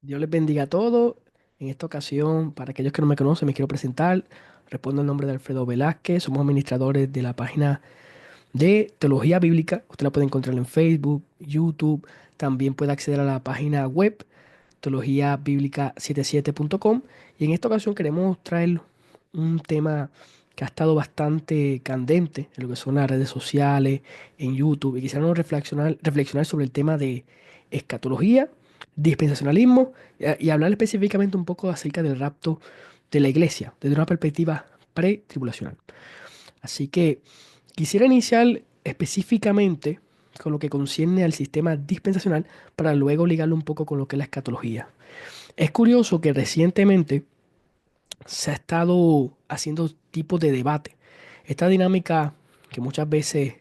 Dios les bendiga a todos. En esta ocasión, para aquellos que no me conocen, me quiero presentar. Respondo el nombre de Alfredo Velázquez. Somos administradores de la página de Teología Bíblica. Usted la puede encontrar en Facebook, YouTube. También puede acceder a la página web teologiabiblica77.com. Y en esta ocasión queremos traer un tema que ha estado bastante candente en lo que son las redes sociales, en YouTube. Y quisiéramos reflexionar sobre el tema de escatología, dispensacionalismo y hablar específicamente un poco acerca del rapto de la iglesia desde una perspectiva pre-tribulacional. Así que quisiera iniciar específicamente con lo que concierne al sistema dispensacional para luego ligarlo un poco con lo que es la escatología. Es curioso que recientemente se ha estado haciendo tipos de debate. Esta dinámica que muchas veces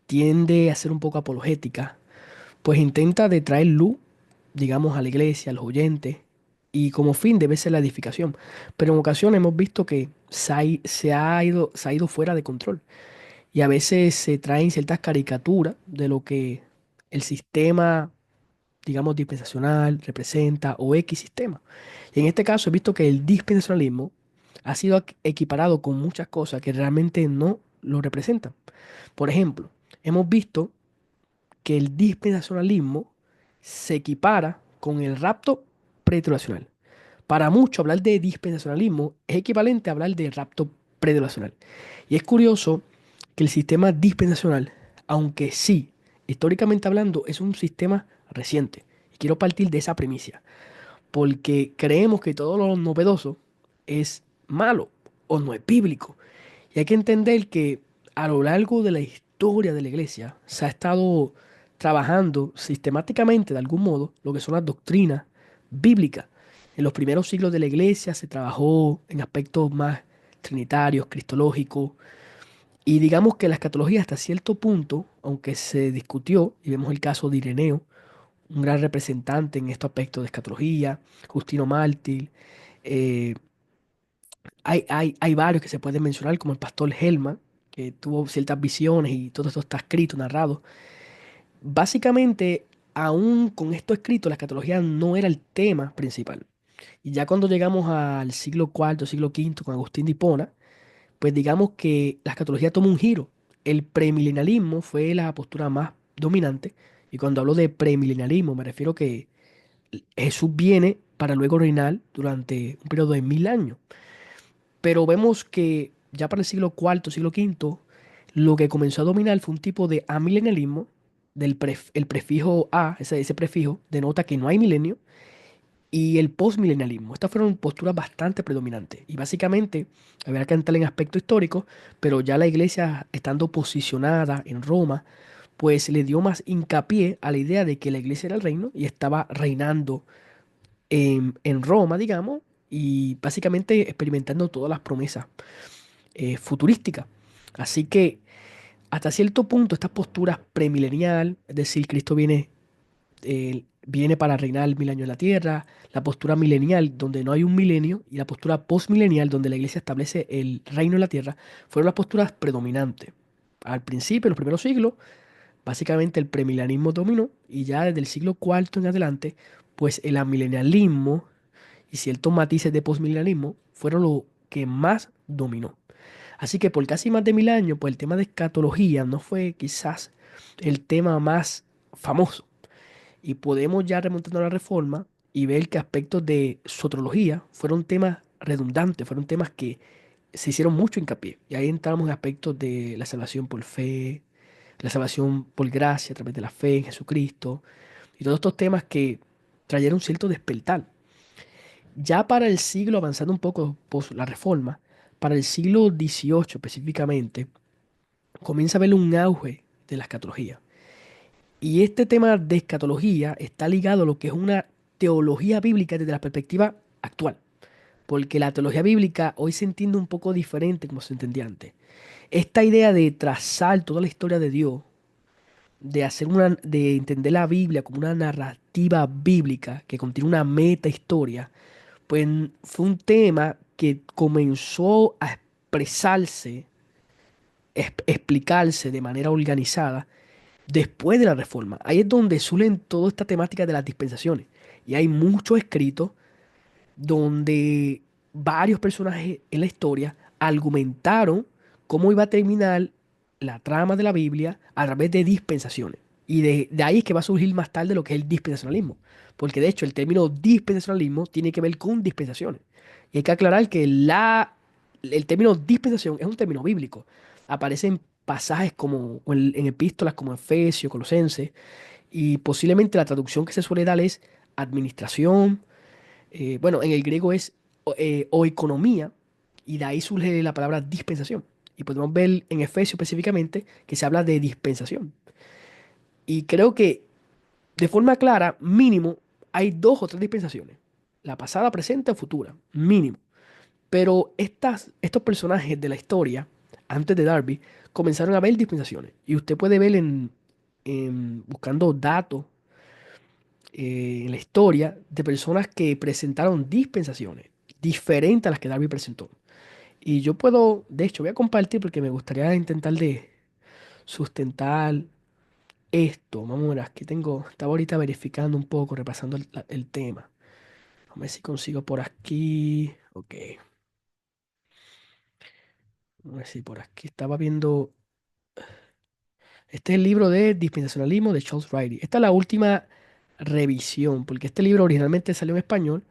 tiende a ser un poco apologética, pues intenta de traer luz, digamos, a la iglesia, a los oyentes, y como fin debe ser la edificación. Pero en ocasiones hemos visto que se ha ido fuera de control. Y a veces se traen ciertas caricaturas de lo que el sistema, digamos, dispensacional representa o X sistema. Y en este caso he visto que el dispensacionalismo ha sido equiparado con muchas cosas que realmente no lo representan. Por ejemplo, hemos visto que el dispensacionalismo se equipara con el rapto pretribulacional. Para muchos, hablar de dispensacionalismo es equivalente a hablar de rapto pretribulacional. Y es curioso que el sistema dispensacional, aunque sí, históricamente hablando, es un sistema reciente. Y quiero partir de esa premisa, porque creemos que todo lo novedoso es malo o no es bíblico. Y hay que entender que a lo largo de la historia de la iglesia se ha estado trabajando sistemáticamente, de algún modo, lo que son las doctrinas bíblicas. En los primeros siglos de la iglesia se trabajó en aspectos más trinitarios, cristológicos, y digamos que la escatología hasta cierto punto, aunque se discutió, y vemos el caso de Ireneo, un gran representante en estos aspectos de escatología, Justino Mártir, eh, hay varios que se pueden mencionar, como el pastor Helman, que tuvo ciertas visiones y todo esto está escrito, narrado. Básicamente, aún con esto escrito, la escatología no era el tema principal. Y ya cuando llegamos al siglo cuarto, siglo quinto, con Agustín de Hipona, pues digamos que la escatología toma un giro. El premilenialismo fue la postura más dominante. Y cuando hablo de premilenialismo, me refiero que Jesús viene para luego reinar durante un periodo de 1000 años. Pero vemos que ya para el siglo cuarto, siglo quinto, lo que comenzó a dominar fue un tipo de amilenialismo, el prefijo a, ese prefijo, denota que no hay milenio, y el postmilenialismo. Estas fueron posturas bastante predominantes. Y básicamente, había que entrar en aspecto histórico, pero ya la iglesia, estando posicionada en Roma, pues le dio más hincapié a la idea de que la iglesia era el reino y estaba reinando en Roma, digamos, y básicamente experimentando todas las promesas futurísticas. Así que hasta cierto punto estas posturas premilenial, es decir, Cristo viene para reinar 1000 años en la tierra, la postura milenial donde no hay un milenio y la postura postmilenial donde la iglesia establece el reino en la tierra, fueron las posturas predominantes. Al principio, en los primeros siglos, básicamente el premilenialismo dominó y ya desde el siglo cuarto en adelante, pues el amilenialismo y ciertos matices de postmilenialismo fueron lo que más dominó. Así que por casi más de 1000 años, pues el tema de escatología no fue quizás el tema más famoso. Y podemos ya remontarnos a la reforma y ver que aspectos de sotrología fueron temas redundantes, fueron temas que se hicieron mucho hincapié. Y ahí entramos en aspectos de la salvación por fe, la salvación por gracia a través de la fe en Jesucristo, y todos estos temas que trajeron cierto despertar. Ya para el siglo, avanzando un poco por la reforma, para el siglo XVIII específicamente, comienza a haber un auge de la escatología. Y este tema de escatología está ligado a lo que es una teología bíblica desde la perspectiva actual. Porque la teología bíblica hoy se entiende un poco diferente como se entendía antes. Esta idea de trazar toda la historia de Dios, de entender la Biblia como una narrativa bíblica que contiene una meta historia, pues fue un tema que comenzó a expresarse, explicarse de manera organizada después de la reforma. Ahí es donde suelen toda esta temática de las dispensaciones. Y hay muchos escritos donde varios personajes en la historia argumentaron cómo iba a terminar la trama de la Biblia a través de dispensaciones. Y de ahí es que va a surgir más tarde lo que es el dispensacionalismo. Porque de hecho el término dispensacionalismo tiene que ver con dispensaciones. Y hay que aclarar que el término dispensación es un término bíblico. Aparece en pasajes como en epístolas como Efesios, Colosenses, y posiblemente la traducción que se suele dar es administración, bueno, en el griego es oikonomía, y de ahí surge la palabra dispensación. Y podemos ver en Efesios específicamente que se habla de dispensación. Y creo que de forma clara, mínimo, hay dos o tres dispensaciones. La pasada, presente o futura, mínimo. Pero estos personajes de la historia, antes de Darby, comenzaron a ver dispensaciones. Y usted puede ver buscando datos en la historia de personas que presentaron dispensaciones diferentes a las que Darby presentó. Y yo puedo, de hecho, voy a compartir porque me gustaría intentar de sustentar esto. Vamos a ver, aquí tengo, estaba ahorita verificando un poco, repasando el tema. Vamos a ver si consigo por aquí. Ok, vamos a ver si por aquí estaba viendo. Este es el libro de Dispensacionalismo de Charles Riley. Esta es la última revisión, porque este libro originalmente salió en español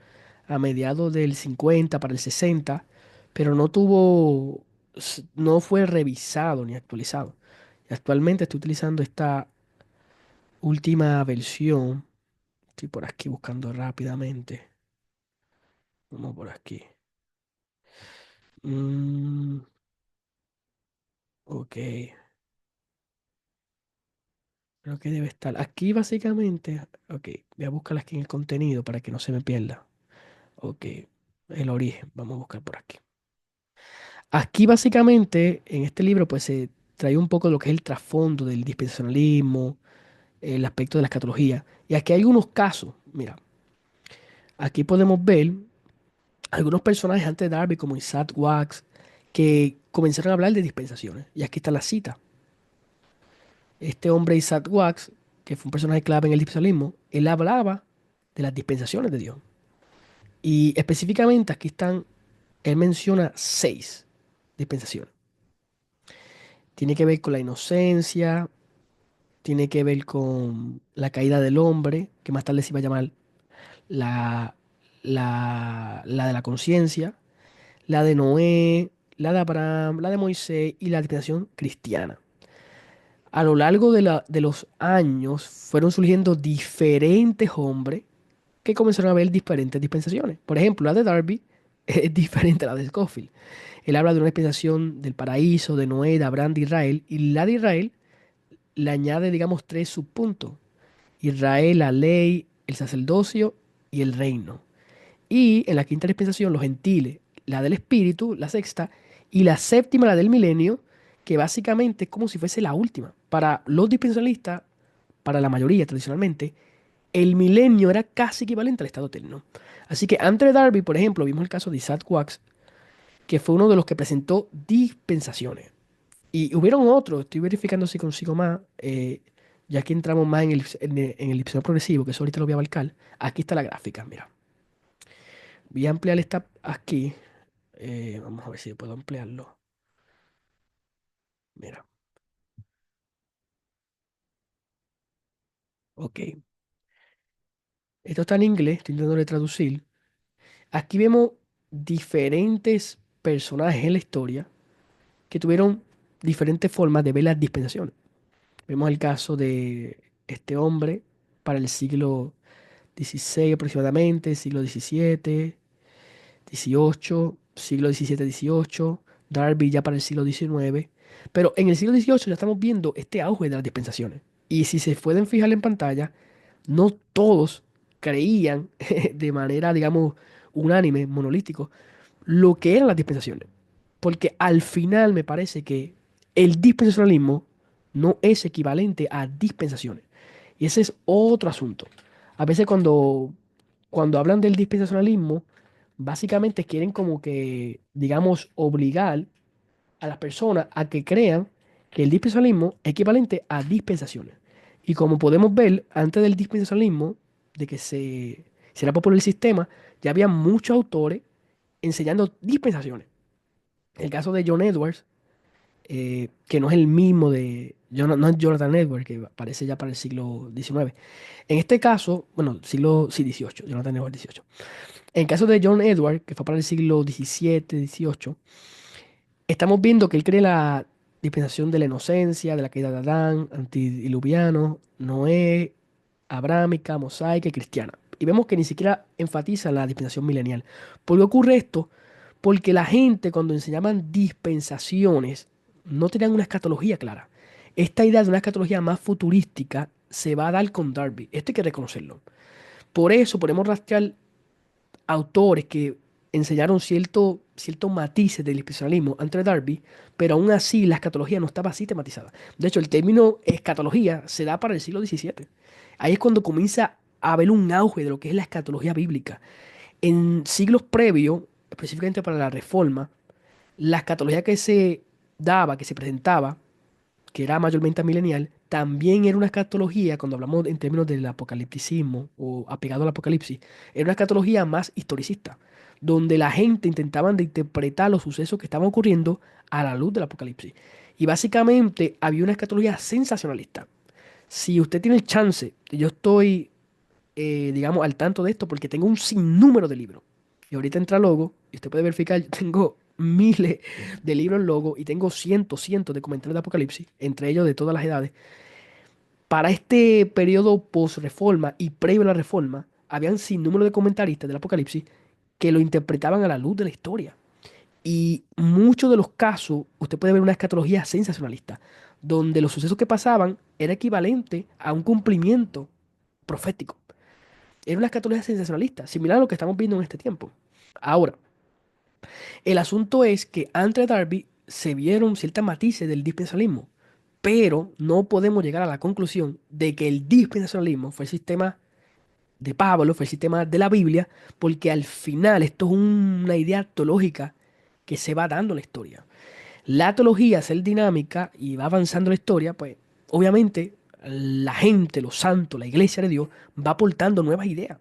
a mediados del 50 para el 60, pero no fue revisado ni actualizado. Y actualmente estoy utilizando esta última versión. Estoy por aquí buscando rápidamente. Vamos por aquí. Mm, ok, creo que debe estar aquí básicamente. Ok, voy a buscar aquí en el contenido para que no se me pierda. Ok, el origen, vamos a buscar por aquí. Aquí básicamente en este libro pues se trae un poco de lo que es el trasfondo del dispensacionalismo, el aspecto de la escatología. Y aquí hay unos casos, mira, aquí podemos ver algunos personajes antes de Darby como Isaac Watts que comenzaron a hablar de dispensaciones. Y aquí está la cita. Este hombre Isaac Watts, que fue un personaje clave en el dispensacionalismo, él hablaba de las dispensaciones de Dios. Y específicamente aquí están, él menciona seis dispensaciones. Tiene que ver con la inocencia, tiene que ver con la caída del hombre, que más tarde se iba a llamar la, la de la conciencia, la de Noé, la de Abraham, la de Moisés y la dispensación cristiana. A lo largo de los años fueron surgiendo diferentes hombres que comenzaron a ver diferentes dispensaciones. Por ejemplo, la de Darby es diferente a la de Scofield. Él habla de una dispensación del paraíso, de Noé, de Abraham, de Israel, y la de Israel le añade, digamos, tres subpuntos. Israel, la ley, el sacerdocio y el reino. Y en la quinta dispensación, los gentiles, la del espíritu, la sexta, y la séptima, la del milenio, que básicamente es como si fuese la última. Para los dispensacionalistas, para la mayoría tradicionalmente, el milenio era casi equivalente al estado eterno. Así que antes de Darby, por ejemplo, vimos el caso de Isaac Watts, que fue uno de los que presentó dispensaciones. Y hubieron otros, estoy verificando si consigo más, ya que entramos más en el episodio progresivo, que eso ahorita lo voy a abarcar. Aquí está la gráfica, mira. Voy a ampliar esta aquí. Vamos a ver si puedo ampliarlo. Mira, ok. Esto está en inglés, estoy intentando traducir. Aquí vemos diferentes personajes en la historia que tuvieron diferentes formas de ver las dispensaciones. Vemos el caso de este hombre para el siglo XVI aproximadamente, siglo XVII, XVIII, siglo XVII, XVIII, Darby ya para el siglo XIX. Pero en el siglo XVIII ya estamos viendo este auge de las dispensaciones. Y si se pueden fijar en pantalla, no todos creían de manera, digamos, unánime, monolítico, lo que eran las dispensaciones. Porque al final me parece que el dispensacionalismo no es equivalente a dispensaciones. Y ese es otro asunto. A veces cuando hablan del dispensacionalismo, básicamente quieren como que, digamos, obligar a las personas a que crean que el dispensacionalismo es equivalente a dispensaciones. Y como podemos ver, antes del dispensacionalismo, de que se si era popular el sistema, ya había muchos autores enseñando dispensaciones. El caso de John Edwards, que no es el mismo de, no es Jonathan Edwards, que aparece ya para el siglo XIX. En este caso, bueno, siglo, sí, XVIII, Jonathan Edwards XVIII. En el caso de John Edwards, que fue para el siglo XVII, XVIII, estamos viendo que él cree la dispensación de la inocencia, de la caída de Adán, antidiluviano, Noé, abrámica, mosaica y cristiana. Y vemos que ni siquiera enfatiza la dispensación milenial. ¿Por qué ocurre esto? Porque la gente cuando enseñaban dispensaciones no tenían una escatología clara. Esta idea de una escatología más futurística se va a dar con Darby. Esto hay que reconocerlo. Por eso podemos rastrear autores que enseñaron ciertos matices del dispensacionalismo entre Darby, pero aún así la escatología no estaba así tematizada. De hecho, el término escatología se da para el siglo XVII. Ahí es cuando comienza a haber un auge de lo que es la escatología bíblica. En siglos previos, específicamente para la Reforma, la escatología que se daba, que se presentaba, que era mayormente milenial, también era una escatología, cuando hablamos en términos del apocalipticismo o apegado al apocalipsis, era una escatología más historicista, donde la gente intentaba de interpretar los sucesos que estaban ocurriendo a la luz del apocalipsis. Y básicamente había una escatología sensacionalista. Si usted tiene el chance, yo estoy, digamos, al tanto de esto porque tengo un sinnúmero de libros. Y ahorita entra Logo, y usted puede verificar, yo tengo miles de libros en Logo y tengo cientos de comentarios de Apocalipsis, entre ellos de todas las edades. Para este periodo post-reforma y previo a la reforma, habían sinnúmero de comentaristas del Apocalipsis que lo interpretaban a la luz de la historia. Y muchos de los casos, usted puede ver una escatología sensacionalista, donde los sucesos que pasaban era equivalente a un cumplimiento profético. Era una escatología sensacionalista, similar a lo que estamos viendo en este tiempo. Ahora, el asunto es que antes de Darby se vieron ciertas matices del dispensacionalismo, pero no podemos llegar a la conclusión de que el dispensacionalismo fue el sistema de Pablo, fue el sistema de la Biblia, porque al final esto es una idea teológica que se va dando en la historia. La teología, al ser dinámica y va avanzando la historia, pues obviamente la gente, los santos, la iglesia de Dios va aportando nuevas ideas.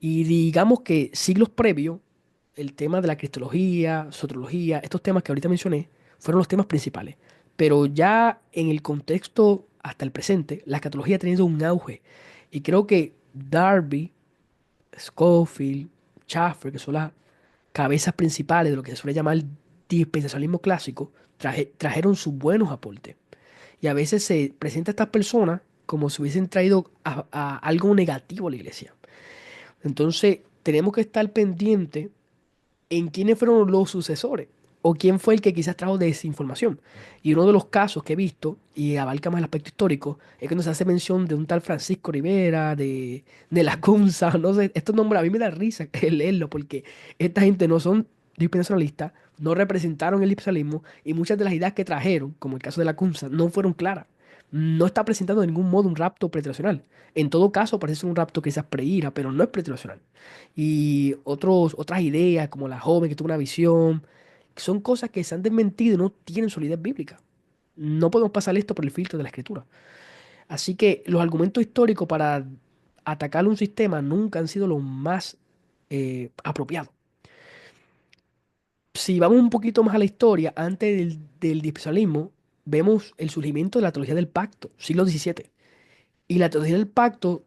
Y digamos que siglos previos, el tema de la cristología, soterología, estos temas que ahorita mencioné, fueron los temas principales. Pero ya en el contexto hasta el presente, la escatología ha tenido un auge. Y creo que Darby, Scofield, Schaffer, que son las cabezas principales de lo que se suele llamar dispensacionalismo clásico, trajeron sus buenos aportes. Y a veces se presenta a estas personas como si hubiesen traído a algo negativo a la iglesia. Entonces, tenemos que estar pendientes en quiénes fueron los sucesores o quién fue el que quizás trajo desinformación. Y uno de los casos que he visto, y abarca más el aspecto histórico, es cuando se hace mención de un tal Francisco Rivera, de la Cunza, no sé, estos nombres a mí me da risa leerlo porque esta gente no son dispensacionalistas, no representaron el lipsalismo y muchas de las ideas que trajeron, como el caso de la Cunza, no fueron claras. No está presentando de ningún modo un rapto pretracional. En todo caso, parece ser un rapto quizás preira, pero no es pretracional. Y otras ideas, como la joven que tuvo una visión, son cosas que se han desmentido y no tienen solidez bíblica. No podemos pasar esto por el filtro de la escritura. Así que los argumentos históricos para atacar un sistema nunca han sido los más apropiados. Si vamos un poquito más a la historia, antes del dispensacionalismo, vemos el surgimiento de la teología del pacto, siglo XVII. Y la teología del pacto,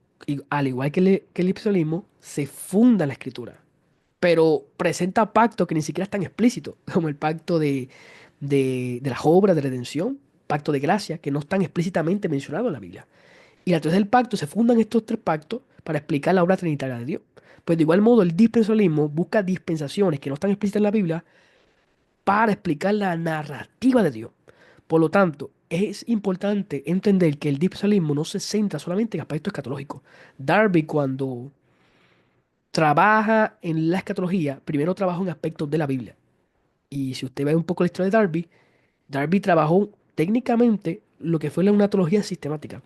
al igual que el dispensacionalismo, se funda en la escritura, pero presenta pactos que ni siquiera están explícitos, como el pacto de las obras de redención, pacto de gracia, que no están explícitamente mencionados en la Biblia. Y a través del pacto se fundan estos tres pactos para explicar la obra trinitaria de Dios. Pues de igual modo el dispensacionalismo busca dispensaciones que no están explícitas en la Biblia para explicar la narrativa de Dios. Por lo tanto, es importante entender que el dispensacionalismo no se centra solamente en aspectos escatológicos. Darby, cuando trabaja en la escatología, primero trabaja en aspectos de la Biblia. Y si usted ve un poco la historia de Darby, Darby trabajó técnicamente lo que fue una teología sistemática.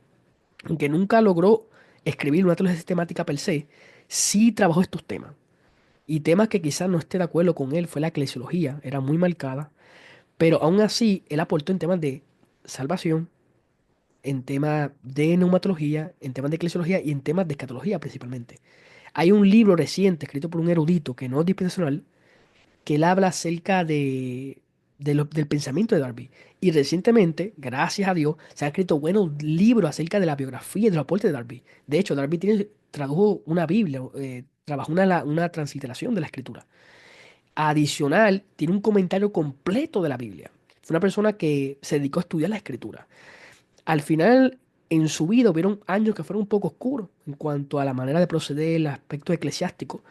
Aunque nunca logró escribir una teología sistemática per se, sí trabajó estos temas. Y temas que quizás no esté de acuerdo con él fue la eclesiología, era muy marcada, pero aún así él aportó en temas de salvación, en temas de neumatología, en temas de eclesiología y en temas de escatología principalmente. Hay un libro reciente escrito por un erudito que no es dispensacional, que él habla acerca del pensamiento de Darby. Y recientemente, gracias a Dios, se han escrito buenos libros acerca de la biografía y de los aportes de Darby. De hecho, tradujo una Biblia, trabajó una transliteración de la escritura. Adicional, tiene un comentario completo de la Biblia. Fue una persona que se dedicó a estudiar la escritura. Al final, en su vida hubieron años que fueron un poco oscuros en cuanto a la manera de proceder, el aspecto eclesiástico,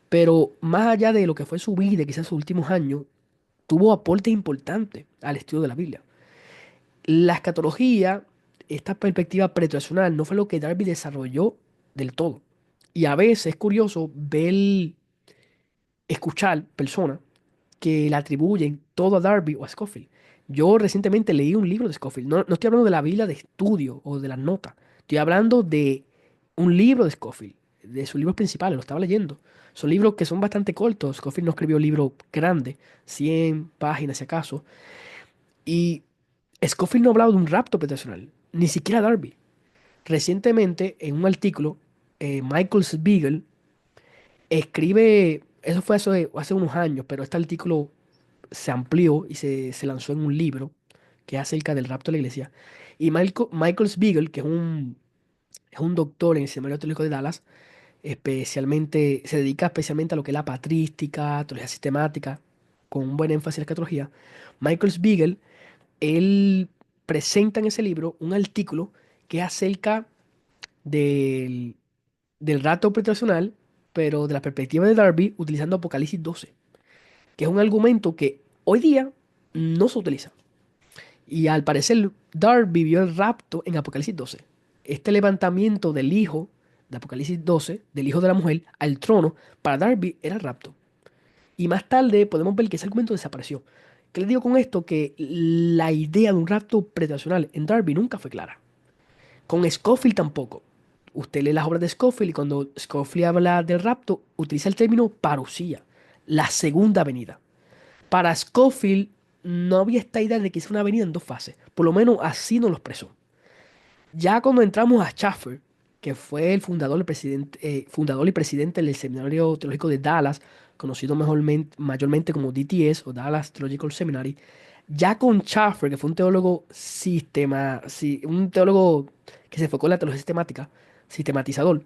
pero más allá de lo que fue su vida, quizás sus últimos años, tuvo aportes importantes al estudio de la Biblia. La escatología, esta perspectiva pretrinacional, no fue lo que Darby desarrolló del todo. Y a veces es curioso ver, escuchar personas que le atribuyen todo a Darby o a Scofield. Yo recientemente leí un libro de Scofield. No estoy hablando de la Biblia de estudio o de las notas. Estoy hablando de un libro de Scofield, de sus libros principales, lo estaba leyendo. Son libros que son bastante cortos. Scofield no escribió libros grandes, 100 páginas si acaso. Y Scofield no hablaba de un rapto peticional, ni siquiera Darby. Recientemente, en un artículo, Michael Spiegel escribe, eso fue hace unos años, pero este artículo se amplió y se lanzó en un libro que es acerca del rapto de la iglesia. Y Michael Spiegel, que es un doctor en el Seminario Teológico de Dallas, se dedica especialmente a lo que es la patrística, teología sistemática, con un buen énfasis en la escatología. Michael Spiegel, él presenta en ese libro un artículo que es acerca del, del rapto pretracional, pero de la perspectiva de Darby, utilizando Apocalipsis 12, que es un argumento que hoy día no se utiliza. Y al parecer, Darby vio el rapto en Apocalipsis 12. Este levantamiento del hijo de Apocalipsis 12, del hijo de la mujer, al trono, para Darby era el rapto. Y más tarde podemos ver que ese argumento desapareció. ¿Qué les digo con esto? Que la idea de un rapto predacional en Darby nunca fue clara. Con Scofield tampoco. Usted lee las obras de Scofield y cuando Scofield habla del rapto, utiliza el término parusía, la segunda venida. Para Scofield no había esta idea de que es una venida en dos fases. Por lo menos así nos lo expresó. Ya cuando entramos a Schaffer, que fue el fundador y presidente del Seminario Teológico de Dallas, conocido mayormente como DTS o Dallas Theological Seminary, ya con Schaffer, que fue un teólogo un teólogo que se enfocó en la teología sistemática, sistematizador,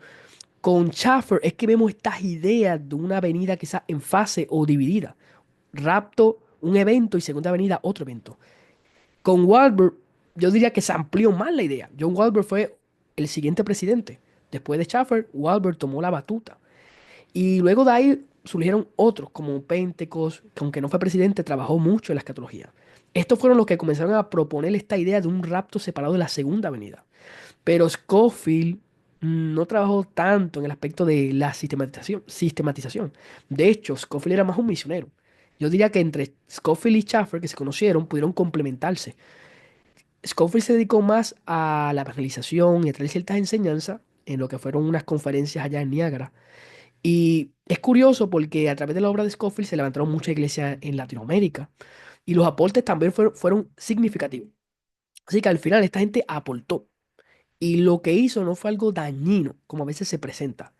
con Schaffer es que vemos estas ideas de una venida quizás en fase o dividida. Rapto, un evento y segunda venida, otro evento. Con Walbert, yo diría que se amplió más la idea. John Walbert fue el siguiente presidente. Después de Schaffer, Walbert tomó la batuta. Y luego de ahí surgieron otros, como Pentecost, que aunque no fue presidente, trabajó mucho en la escatología. Estos fueron los que comenzaron a proponer esta idea de un rapto separado de la segunda venida. Pero Scofield no trabajó tanto en el aspecto de la sistematización. De hecho, Scofield era más un misionero. Yo diría que entre Scofield y Schaffer, que se conocieron, pudieron complementarse. Scofield se dedicó más a la evangelización y a traer ciertas enseñanzas en lo que fueron unas conferencias allá en Niágara. Y es curioso porque a través de la obra de Scofield se levantaron muchas iglesias en Latinoamérica y los aportes también fueron significativos. Así que al final esta gente aportó y lo que hizo no fue algo dañino, como a veces se presenta.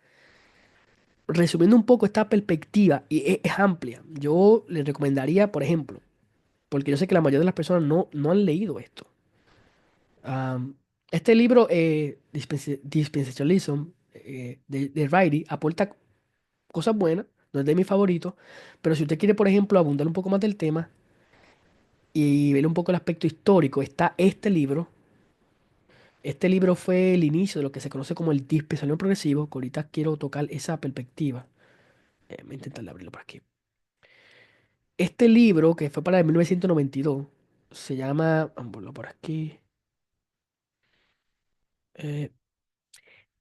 Resumiendo un poco esta perspectiva, y es amplia, yo les recomendaría, por ejemplo, porque yo sé que la mayoría de las personas no han leído esto. Am, este libro, Dispensationalism, de Riley, aporta cosas buenas, no es de mis favoritos, pero si usted quiere, por ejemplo, abundar un poco más del tema y ver un poco el aspecto histórico, está este libro. Este libro fue el inicio de lo que se conoce como el dispensacionalismo progresivo, que ahorita quiero tocar esa perspectiva. Voy a intentar abrirlo por aquí. Este libro, que fue para el 1992, se llama, vamos a verlo por aquí, eh,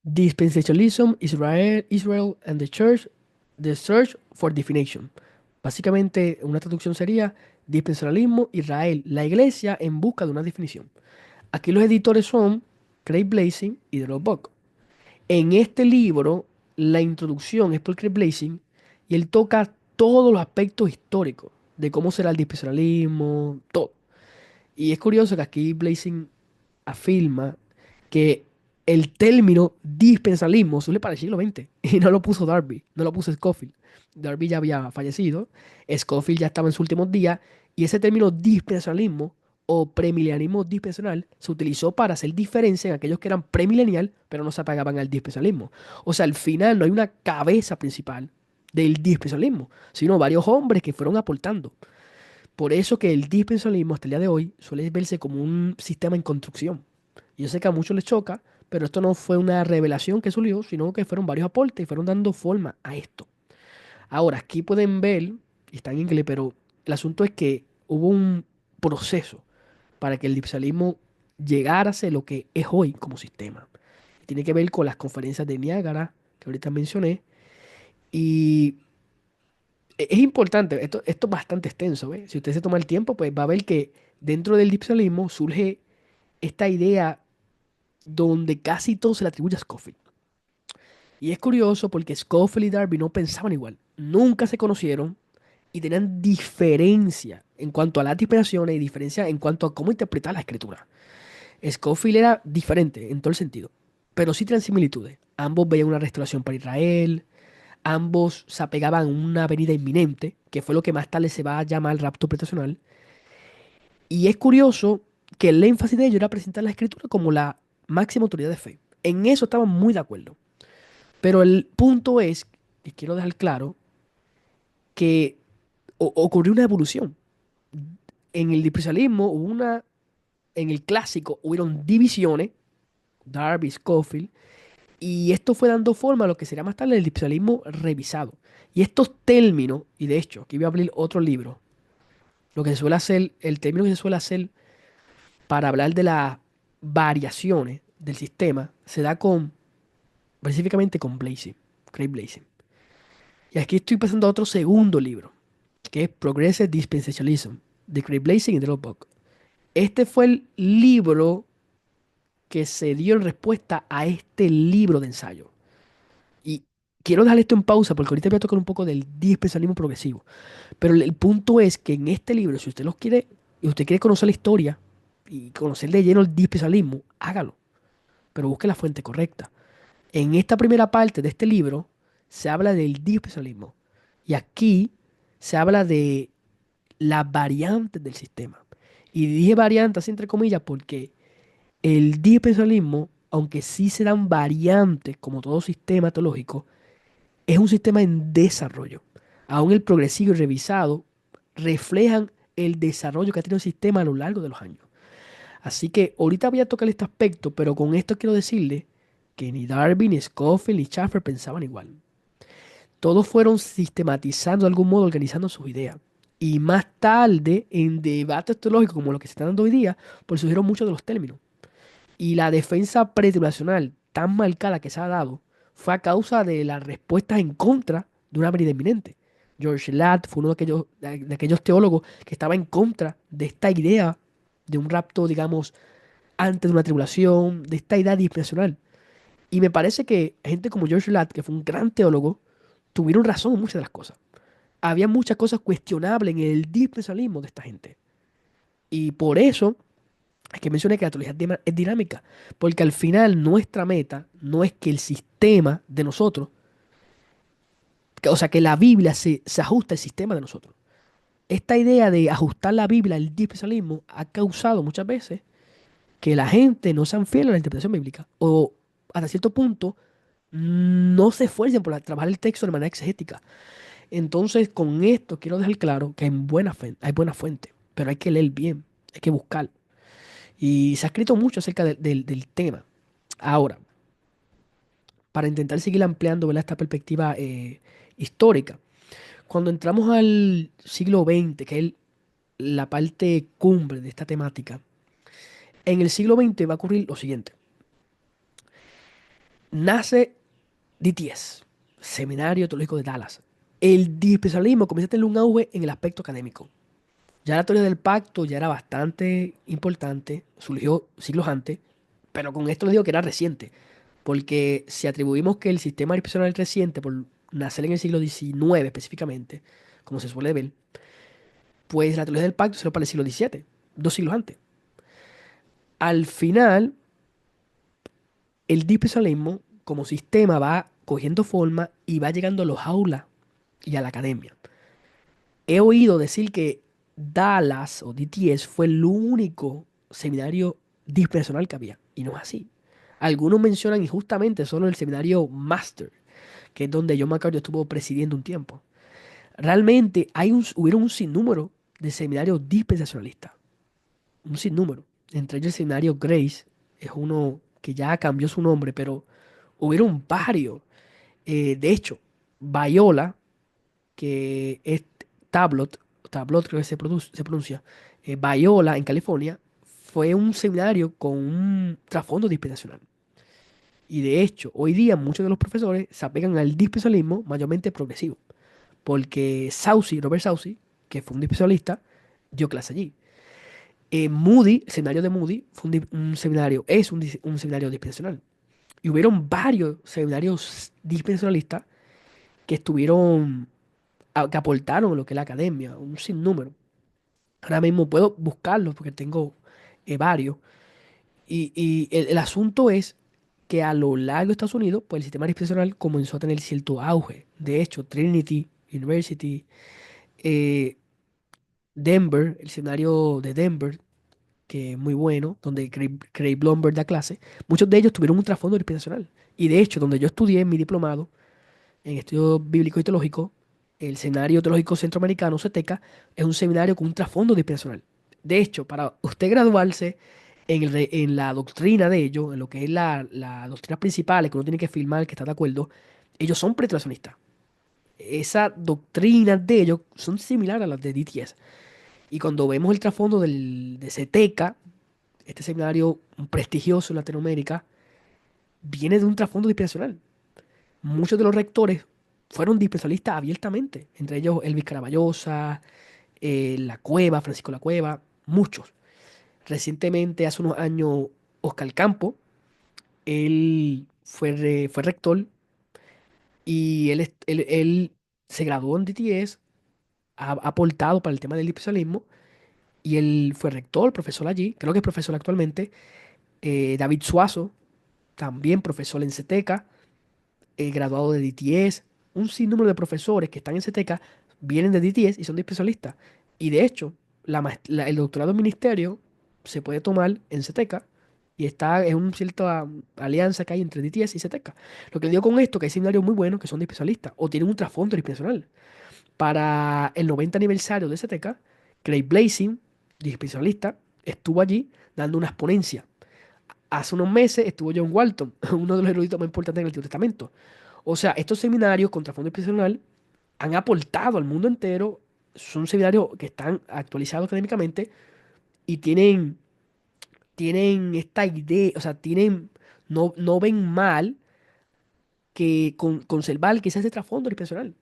Dispensationalism, Israel and the Search for Definition. Básicamente, una traducción sería Dispensacionalismo, Israel, la Iglesia en busca de una definición. Aquí los editores son Craig Blazing y Drew Buck. En este libro, la introducción es por Craig Blazing y él toca todos los aspectos históricos de cómo será el dispensacionalismo, todo. Y es curioso que aquí Blazing afirma que el término dispensacionalismo surge para el siglo XX y no lo puso Darby, no lo puso Scofield. Darby ya había fallecido, Scofield ya estaba en sus últimos días y ese término dispensacionalismo o premilenialismo dispensacional se utilizó para hacer diferencia en aquellos que eran premilenial pero no se apegaban al dispensacionalismo. O sea, al final no hay una cabeza principal del dispensacionalismo, sino varios hombres que fueron aportando. Por eso que el dispensacionalismo hasta el día de hoy suele verse como un sistema en construcción. Y yo sé que a muchos les choca, pero esto no fue una revelación que surgió, sino que fueron varios aportes y fueron dando forma a esto. Ahora, aquí pueden ver, y está en inglés, pero el asunto es que hubo un proceso para que el dispensacionalismo llegara a ser lo que es hoy como sistema. Tiene que ver con las conferencias de Niágara, que ahorita mencioné, y es importante, esto es bastante extenso, ¿ve? Si usted se toma el tiempo, pues va a ver que dentro del dispensacionalismo surge esta idea donde casi todo se le atribuye a Scofield. Y es curioso porque Scofield y Darby no pensaban igual, nunca se conocieron y tenían diferencia en cuanto a las dispensaciones y diferencia en cuanto a cómo interpretar la escritura. Scofield era diferente en todo el sentido, pero sí tenían similitudes. Ambos veían una restauración para Israel, ambos se apegaban a una venida inminente, que fue lo que más tarde se va a llamar rapto prestacional. Y es curioso que el énfasis de ellos era presentar la escritura como la máxima autoridad de fe. En eso estaban muy de acuerdo. Pero el punto es, y quiero dejar claro, que ocurrió una evolución. En el dispensacionalismo hubo una, en el clásico hubieron divisiones, Darby, Scofield, y esto fue dando forma a lo que sería más tarde el dispensacionalismo revisado. Y estos términos, y de hecho, aquí voy a abrir otro libro, lo que se suele hacer, el término que se suele hacer para hablar de las variaciones del sistema, se da con, específicamente con Blazing, Craig Blazing. Y aquí estoy pasando a otro segundo libro, que es Progressive Dispensationalism, de Craig Blazing y de Buck. Este fue el libro que se dio en respuesta a este libro de ensayo. Y quiero dejar esto en pausa porque ahorita voy a tocar un poco del dispensacionalismo progresivo. Pero el punto es que en este libro, si usted los quiere, y usted quiere conocer la historia y conocer de lleno el dispensacionalismo, hágalo, pero busque la fuente correcta. En esta primera parte de este libro se habla del dispensacionalismo y aquí se habla de las variantes del sistema. Y dije variantes entre comillas porque el dispensacionalismo, aunque sí se dan variantes como todo sistema teológico, es un sistema en desarrollo. Aún el progresivo y revisado reflejan el desarrollo que ha tenido el sistema a lo largo de los años. Así que ahorita voy a tocar este aspecto, pero con esto quiero decirle que ni Darby, ni Scofield, ni Schaffer pensaban igual. Todos fueron sistematizando de algún modo, organizando sus ideas. Y más tarde, en debates teológicos como los que se están dando hoy día, pues surgieron muchos de los términos. Y la defensa pretribulacional tan marcada que se ha dado fue a causa de las respuestas en contra de una venida inminente. George Ladd fue uno de aquellos teólogos que estaba en contra de esta idea de un rapto, digamos, antes de una tribulación, de esta idea dispensacional. Y me parece que gente como George Ladd, que fue un gran teólogo, tuvieron razón en muchas de las cosas. Había muchas cosas cuestionables en el dispensacionalismo de esta gente. Y por eso es que mencioné que la teología es dinámica, porque al final nuestra meta no es que el sistema de nosotros, o sea, que la Biblia se ajuste al sistema de nosotros. Esta idea de ajustar la Biblia al dispensacionalismo ha causado muchas veces que la gente no sean fieles a la interpretación bíblica o hasta cierto punto no se esfuercen por trabajar el texto de manera exegética. Entonces, con esto quiero dejar claro que hay buena fuente, pero hay que leer bien, hay que buscar. Y se ha escrito mucho acerca del tema. Ahora, para intentar seguir ampliando, ¿verdad?, esta perspectiva histórica, cuando entramos al siglo XX, que es la parte cumbre de esta temática, en el siglo XX va a ocurrir lo siguiente. Nace DTS, Seminario Teológico de Dallas. El dispensacionalismo comienza a tener un auge en el aspecto académico. Ya la teoría del pacto ya era bastante importante, surgió siglos antes, pero con esto les digo que era reciente, porque si atribuimos que el sistema dispensacional es reciente por nacer en el siglo XIX específicamente, como se suele ver, pues la teoría del pacto se lo para el siglo XVII, 2 siglos antes. Al final, el dispensacionalismo como sistema va cogiendo forma y va llegando a los aulas y a la academia. He oído decir que Dallas o DTS fue el único seminario dispensacional que había, y no es así. Algunos mencionan injustamente solo el seminario Master, que es donde John MacArthur estuvo presidiendo un tiempo. Realmente hubieron un sinnúmero de seminarios dispensacionalistas, un sinnúmero. Entre ellos el seminario Grace, es uno que ya cambió su nombre, pero hubieron varios. De hecho, Biola, que es Tablot, Tablot creo que se pronuncia, Biola en California, fue un seminario con un trasfondo dispensacional. Y de hecho, hoy día muchos de los profesores se apegan al dispensacionalismo mayormente progresivo, porque Saucy, Robert Saucy, que fue un dispensacionalista, dio clase allí. Moody, el seminario de Moody, fue un seminario, es un seminario dispensacional. Y hubieron varios seminarios dispensacionalistas que estuvieron, que aportaron a lo que es la academia, un sinnúmero. Ahora mismo puedo buscarlos porque tengo varios. Y el asunto es que a lo largo de Estados Unidos, pues el sistema dispensacional comenzó a tener cierto auge. De hecho, Trinity University, eh, Denver, el seminario de Denver, que es muy bueno, donde Craig Blomberg da clase, muchos de ellos tuvieron un trasfondo dispensacional. Y de hecho, donde yo estudié mi diplomado en estudios bíblicos y teológicos, el Seminario Teológico Centroamericano, CETECA, es un seminario con un trasfondo dispensacional. De hecho, para usted graduarse en la doctrina de ellos, en lo que es la doctrina principal, que uno tiene que firmar, que está de acuerdo, ellos son preteraccionistas. Esas doctrinas de ellos son similares a las de DTS. Y cuando vemos el trasfondo de CETECA, este seminario prestigioso en Latinoamérica, viene de un trasfondo dispensacional. Muchos de los rectores fueron dispensacionalistas abiertamente, entre ellos Elvis Caraballosa, La Cueva, Francisco La Cueva, muchos. Recientemente, hace unos años, Oscar Campo, él fue rector y él se graduó en DTS, ha aportado para el tema del dispensacionalismo y él fue rector, profesor allí, creo que es profesor actualmente. David Suazo, también profesor en CETECA, graduado de DTS. Un sinnúmero de profesores que están en CETECA vienen de DTS y son de especialistas. Y de hecho, el doctorado en ministerio se puede tomar en CETECA y está en una cierta alianza que hay entre DTS y CETECA. Lo que le digo con esto, que hay seminarios muy buenos que son de especialistas o tienen un trasfondo dispensacional. Para el 90 aniversario de CETECA, Craig Blazing, especialista, estuvo allí dando unas ponencias. Hace unos meses estuvo John Walton, uno de los eruditos más importantes en el Antiguo Testamento. O sea, estos seminarios con trasfondo institucional han aportado al mundo entero. Son seminarios que están actualizados académicamente y tienen esta idea, o sea, no ven mal que conservar quizás ese trasfondo dispensacional.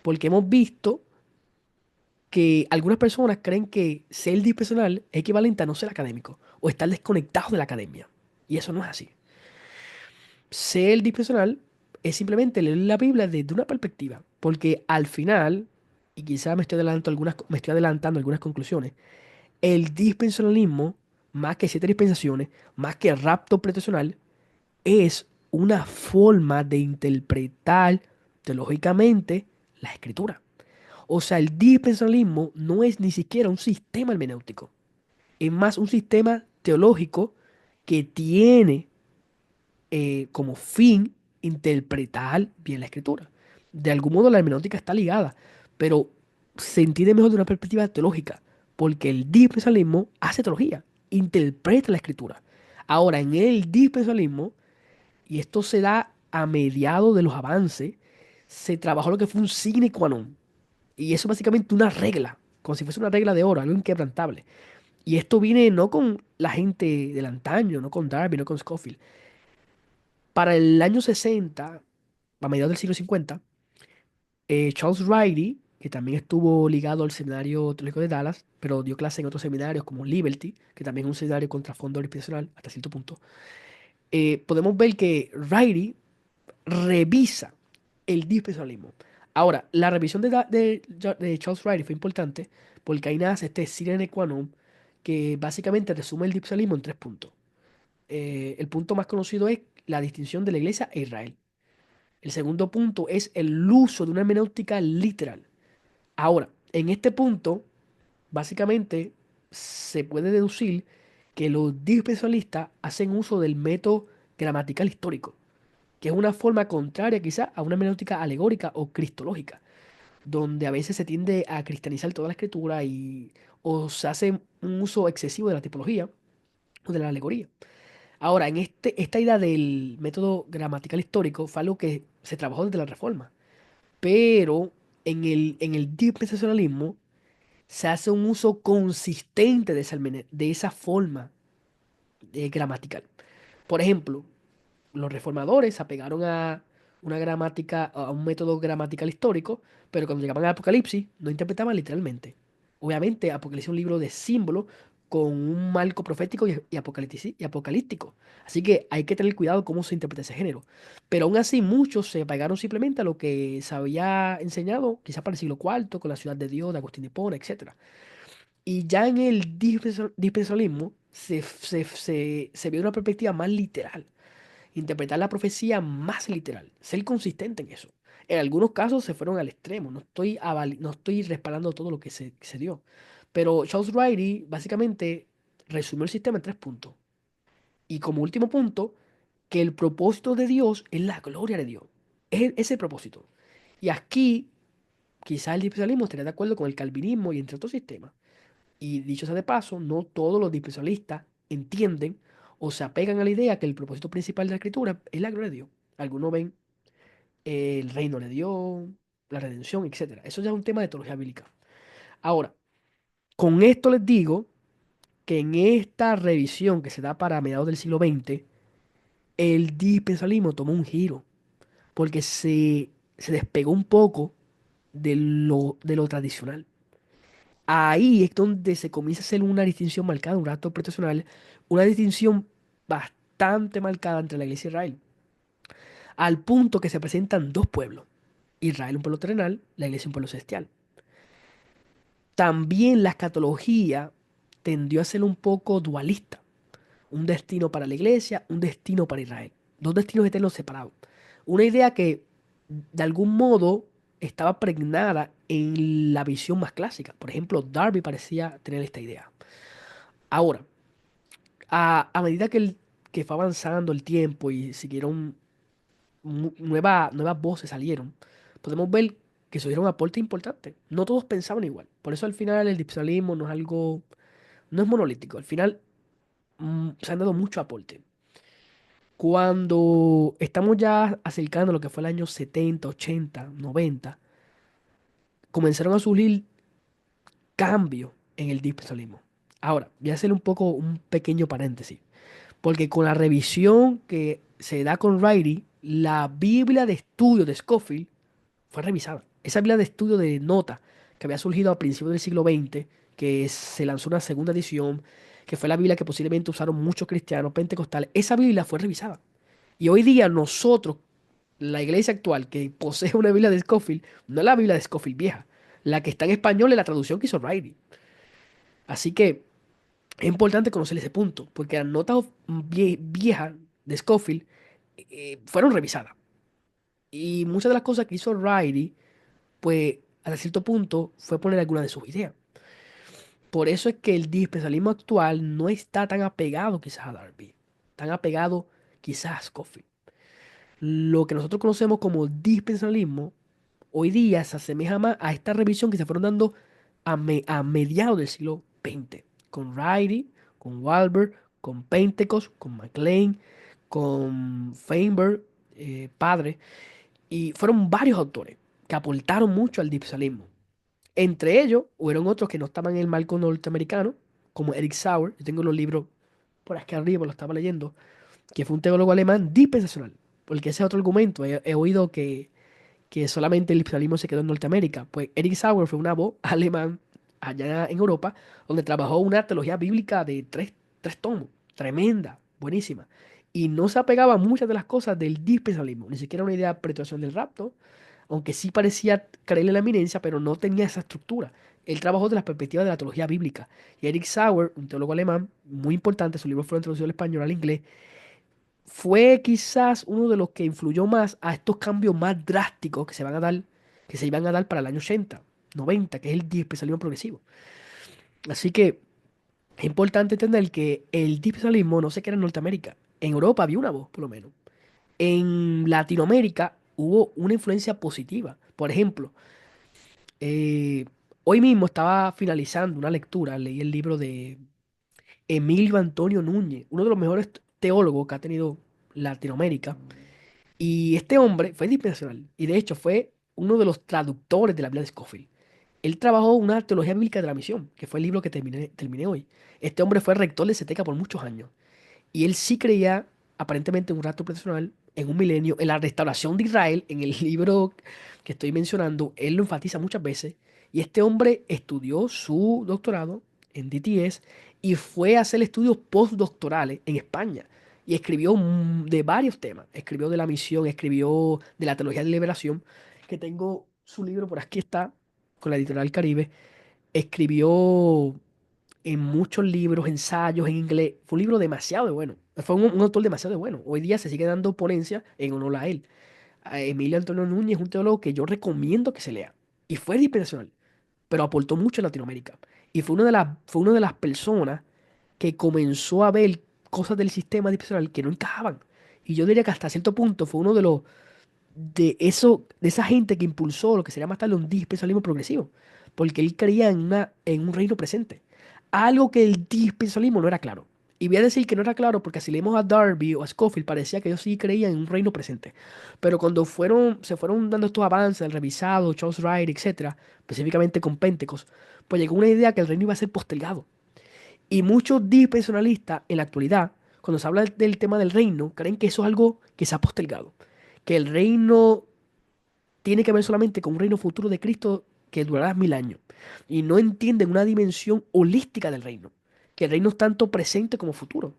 Porque hemos visto que algunas personas creen que ser dispensacional es equivalente a no ser académico o estar desconectado de la academia. Y eso no es así. Ser dispensacional es simplemente leer la Biblia desde una perspectiva, porque al final, y quizás me estoy adelantando algunas conclusiones, el dispensacionalismo, más que siete dispensaciones, más que rapto pretensional, es una forma de interpretar teológicamente la escritura. O sea, el dispensacionalismo no es ni siquiera un sistema hermenéutico, es más un sistema teológico que tiene como fin interpretar bien la escritura. De algún modo la hermenéutica está ligada, pero se entiende mejor de una perspectiva teológica, porque el dispensacionalismo hace teología, interpreta la escritura. Ahora, en el dispensacionalismo, y esto se da a mediados de los avances, se trabajó lo que fue un sine qua non. Y eso es básicamente una regla, como si fuese una regla de oro, algo inquebrantable. Y esto viene no con la gente del antaño, no con Darby, no con Scofield. Para el año 60, a mediados del siglo 50, Charles Riley, que también estuvo ligado al seminario teológico de Dallas, pero dio clase en otros seminarios como Liberty, que también es un seminario contra fondo dispensacional hasta cierto punto, podemos ver que Riley revisa el dispensacionalismo. Ahora, la revisión de Charles Riley fue importante porque ahí nace este sine qua non que básicamente resume el dispensacionalismo en tres puntos. El punto más conocido es la distinción de la iglesia e Israel. El segundo punto es el uso de una hermenéutica literal. Ahora, en este punto, básicamente se puede deducir que los dispensacionalistas hacen uso del método gramatical histórico, que es una forma contraria quizá a una hermenéutica alegórica o cristológica, donde a veces se tiende a cristianizar toda la escritura o se hace un uso excesivo de la tipología o de la alegoría. Ahora, esta idea del método gramatical histórico fue algo que se trabajó desde la Reforma, pero en el dispensacionalismo se hace un uso consistente de esa forma gramatical. Por ejemplo, los reformadores se apegaron a una gramática, a un método gramatical histórico, pero cuando llegaban a Apocalipsis no interpretaban literalmente. Obviamente, Apocalipsis es un libro de símbolos con un marco profético y apocalíptico. Así que hay que tener cuidado cómo se interpreta ese género. Pero aún así, muchos se apegaron simplemente a lo que se había enseñado, quizás para el siglo cuarto, con la ciudad de Dios, de Agustín de Hipona, etcétera. Y ya en el dispensacionalismo se ve una perspectiva más literal, interpretar la profecía más literal, ser consistente en eso. En algunos casos se fueron al extremo, no estoy respaldando todo lo que se dio. Pero Charles Riley básicamente resumió el sistema en 3 puntos. Y como último punto, que el propósito de Dios es la gloria de Dios. Es el propósito. Y aquí quizás el dispensacionalismo estaría de acuerdo con el calvinismo y entre otros sistemas. Y dicho sea de paso, no todos los dispensacionalistas entienden o se apegan a la idea que el propósito principal de la escritura es la gloria de Dios. Algunos ven el reino de Dios, la redención, etcétera. Eso ya es un tema de teología bíblica. Ahora, con esto les digo que en esta revisión que se da para mediados del siglo XX, el dispensacionalismo tomó un giro, porque se despegó un poco de lo tradicional. Ahí es donde se comienza a hacer una distinción marcada, un rato profesional, una distinción bastante marcada entre la iglesia y Israel, al punto que se presentan dos pueblos, Israel un pueblo terrenal, la iglesia un pueblo celestial. También la escatología tendió a ser un poco dualista, un destino para la iglesia, un destino para Israel, dos destinos eternos separados. Una idea que de algún modo estaba pregnada en la visión más clásica. Por ejemplo, Darby parecía tener esta idea. Ahora, a medida que fue avanzando el tiempo y siguieron nuevas voces salieron, podemos ver que surgieron aportes importantes. No todos pensaban igual. Por eso al final el dispensacionalismo no es algo, no es monolítico. Al final se han dado muchos aportes. Cuando estamos ya acercando a lo que fue el año 70, 80, 90, comenzaron a surgir cambios en el dispensacionalismo. Ahora, voy a hacer un poco un pequeño paréntesis. Porque con la revisión que se da con Riley, la Biblia de estudio de Scofield fue revisada. Esa Biblia de estudio de nota que había surgido a principios del siglo XX, que se lanzó una segunda edición, que fue la Biblia que posiblemente usaron muchos cristianos pentecostales, esa Biblia fue revisada. Y hoy día nosotros, la iglesia actual que posee una Biblia de Scofield, no es la Biblia de Scofield vieja. La que está en español es la traducción que hizo Riley. Así que es importante conocer ese punto, porque las notas viejas de Scofield fueron revisadas. Y muchas de las cosas que hizo Riley, pues hasta cierto punto fue poner algunas de sus ideas. Por eso es que el dispensacionalismo actual no está tan apegado quizás a Darby, tan apegado quizás a Scofield. Lo que nosotros conocemos como dispensacionalismo hoy día se asemeja más a esta revisión que se fueron dando a mediados del siglo XX, con Riley, con Walber, con Pentecost, con MacLean, con Feinberg, padre, y fueron varios autores que aportaron mucho al dispensacionalismo. Entre ellos, hubieron otros que no estaban en el marco norteamericano, como Eric Sauer, yo tengo los libros por aquí arriba, lo estaba leyendo, que fue un teólogo alemán dispensacional, porque ese es otro argumento, he oído que solamente el liberalismo se quedó en Norteamérica. Pues Eric Sauer fue una voz alemán allá en Europa, donde trabajó una teología bíblica de tres tomos, tremenda, buenísima. Y no se apegaba a muchas de las cosas del dispensacionalismo, ni siquiera una idea de perpetuación del rapto, aunque sí parecía creerle la eminencia, pero no tenía esa estructura. Él trabajó de la perspectiva de la teología bíblica. Y Eric Sauer, un teólogo alemán muy importante, sus libros fueron traducidos al español, al inglés, fue quizás uno de los que influyó más a estos cambios más drásticos que se iban a dar para el año 80, 90, que es el dispensarismo progresivo. Así que es importante entender que el dispensarismo no se queda en Norteamérica. En Europa había una voz, por lo menos. En Latinoamérica hubo una influencia positiva. Por ejemplo, eh, hoy mismo estaba finalizando una lectura, leí el libro de Emilio Antonio Núñez, uno de los mejores teólogos que ha tenido Latinoamérica. Y este hombre fue dispensacional y de hecho fue uno de los traductores de la Biblia de Scofield. Él trabajó una teología bíblica de la misión, que fue el libro que terminé hoy. Este hombre fue rector de CETECA por muchos años. Y él sí creía, aparentemente, en un rapto personal, en un milenio, en la restauración de Israel, en el libro que estoy mencionando, él lo enfatiza muchas veces. Y este hombre estudió su doctorado en DTS y fue a hacer estudios postdoctorales en España. Y escribió de varios temas. Escribió de la misión, escribió de la teología de liberación, que tengo su libro, por aquí está, con la editorial Caribe. Escribió en muchos libros, ensayos en inglés. Fue un libro demasiado bueno. Fue un autor demasiado bueno. Hoy día se sigue dando ponencia en honor a él. A Emilio Antonio Núñez es un teólogo que yo recomiendo que se lea. Y fue dispensacional, pero aportó mucho en Latinoamérica. Y fue una de las personas que comenzó a ver cosas del sistema dispensacional que no encajaban. Y yo diría que hasta cierto punto fue uno de esa gente que impulsó lo que sería más tarde un dispensacionalismo progresivo, porque él creía en un reino presente, algo que el dispensacionalismo no era claro. Y voy a decir que no era claro porque si leemos a Darby o a Scofield parecía que ellos sí creían en un reino presente. Pero cuando se fueron dando estos avances, el revisado, Charles Wright, etcétera, específicamente con Pentecost, pues llegó una idea que el reino iba a ser postergado. Y muchos dispensacionalistas en la actualidad, cuando se habla del tema del reino, creen que eso es algo que se ha postergado, que el reino tiene que ver solamente con un reino futuro de Cristo que durará 1000 años. Y no entienden una dimensión holística del reino, que el reino es tanto presente como futuro.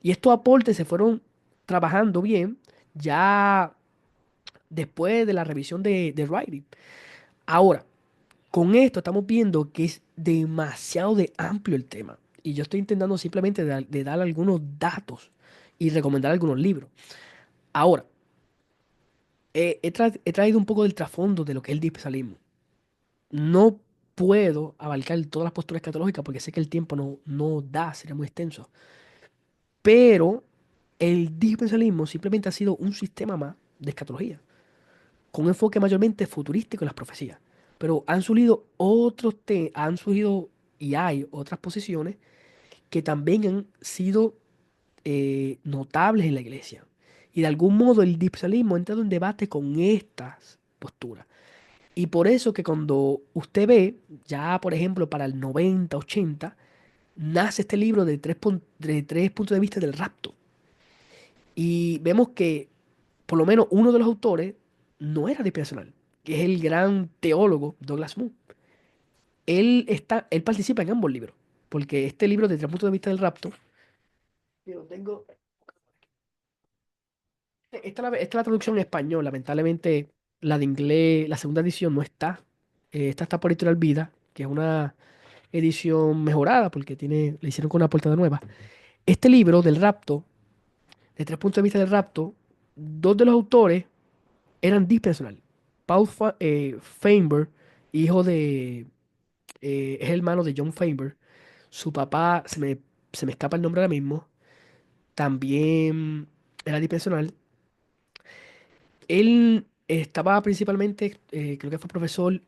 Y estos aportes se fueron trabajando bien ya después de la revisión de Writing. Ahora, con esto estamos viendo que es demasiado de amplio el tema. Y yo estoy intentando simplemente de dar algunos datos y recomendar algunos libros. Ahora, he traído un poco del trasfondo de lo que es el dispensalismo. No puedo abarcar todas las posturas escatológicas porque sé que el tiempo no da, sería muy extenso. Pero el dispensalismo simplemente ha sido un sistema más de escatología, con un enfoque mayormente futurístico en las profecías. Pero han surgido y hay otras posiciones que también han sido notables en la iglesia. Y de algún modo el dispensalismo ha entrado en debate con estas posturas. Y por eso que cuando usted ve, ya por ejemplo para el 90 80 nace este libro de tres puntos de vista del rapto. Y vemos que por lo menos uno de los autores no era dispensacional, que es el gran teólogo Douglas Moo. Él participa en ambos libros, porque este libro de tres puntos de vista del rapto, yo lo tengo, esta es la traducción en español, lamentablemente la de inglés, la segunda edición no está. Esta está por Editorial Vida, que es una edición mejorada porque le hicieron con una portada nueva. Este libro del rapto, de tres puntos de vista del rapto, dos de los autores eran dispensacionales. Faber, hijo es hermano de John Faber. Su papá, se me escapa el nombre ahora mismo, también era dispensacional. Él estaba principalmente, creo que fue profesor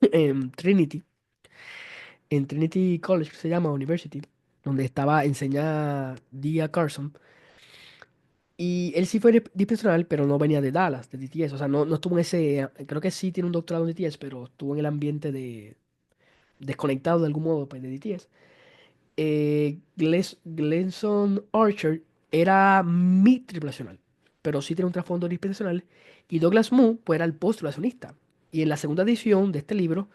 en Trinity College, que se llama University, donde enseñaba Dia Carson. Y él sí fue dispensacional, pero no venía de Dallas, de DTS. O sea, no estuvo en ese. Creo que sí tiene un doctorado en DTS, pero estuvo en el ambiente desconectado de algún modo pues, de DTS. Glenson Archer era mi tripulacional, pero sí tiene un trasfondo dispensacional. Y Douglas Moo, pues era el postulacionista. Y en la segunda edición de este libro,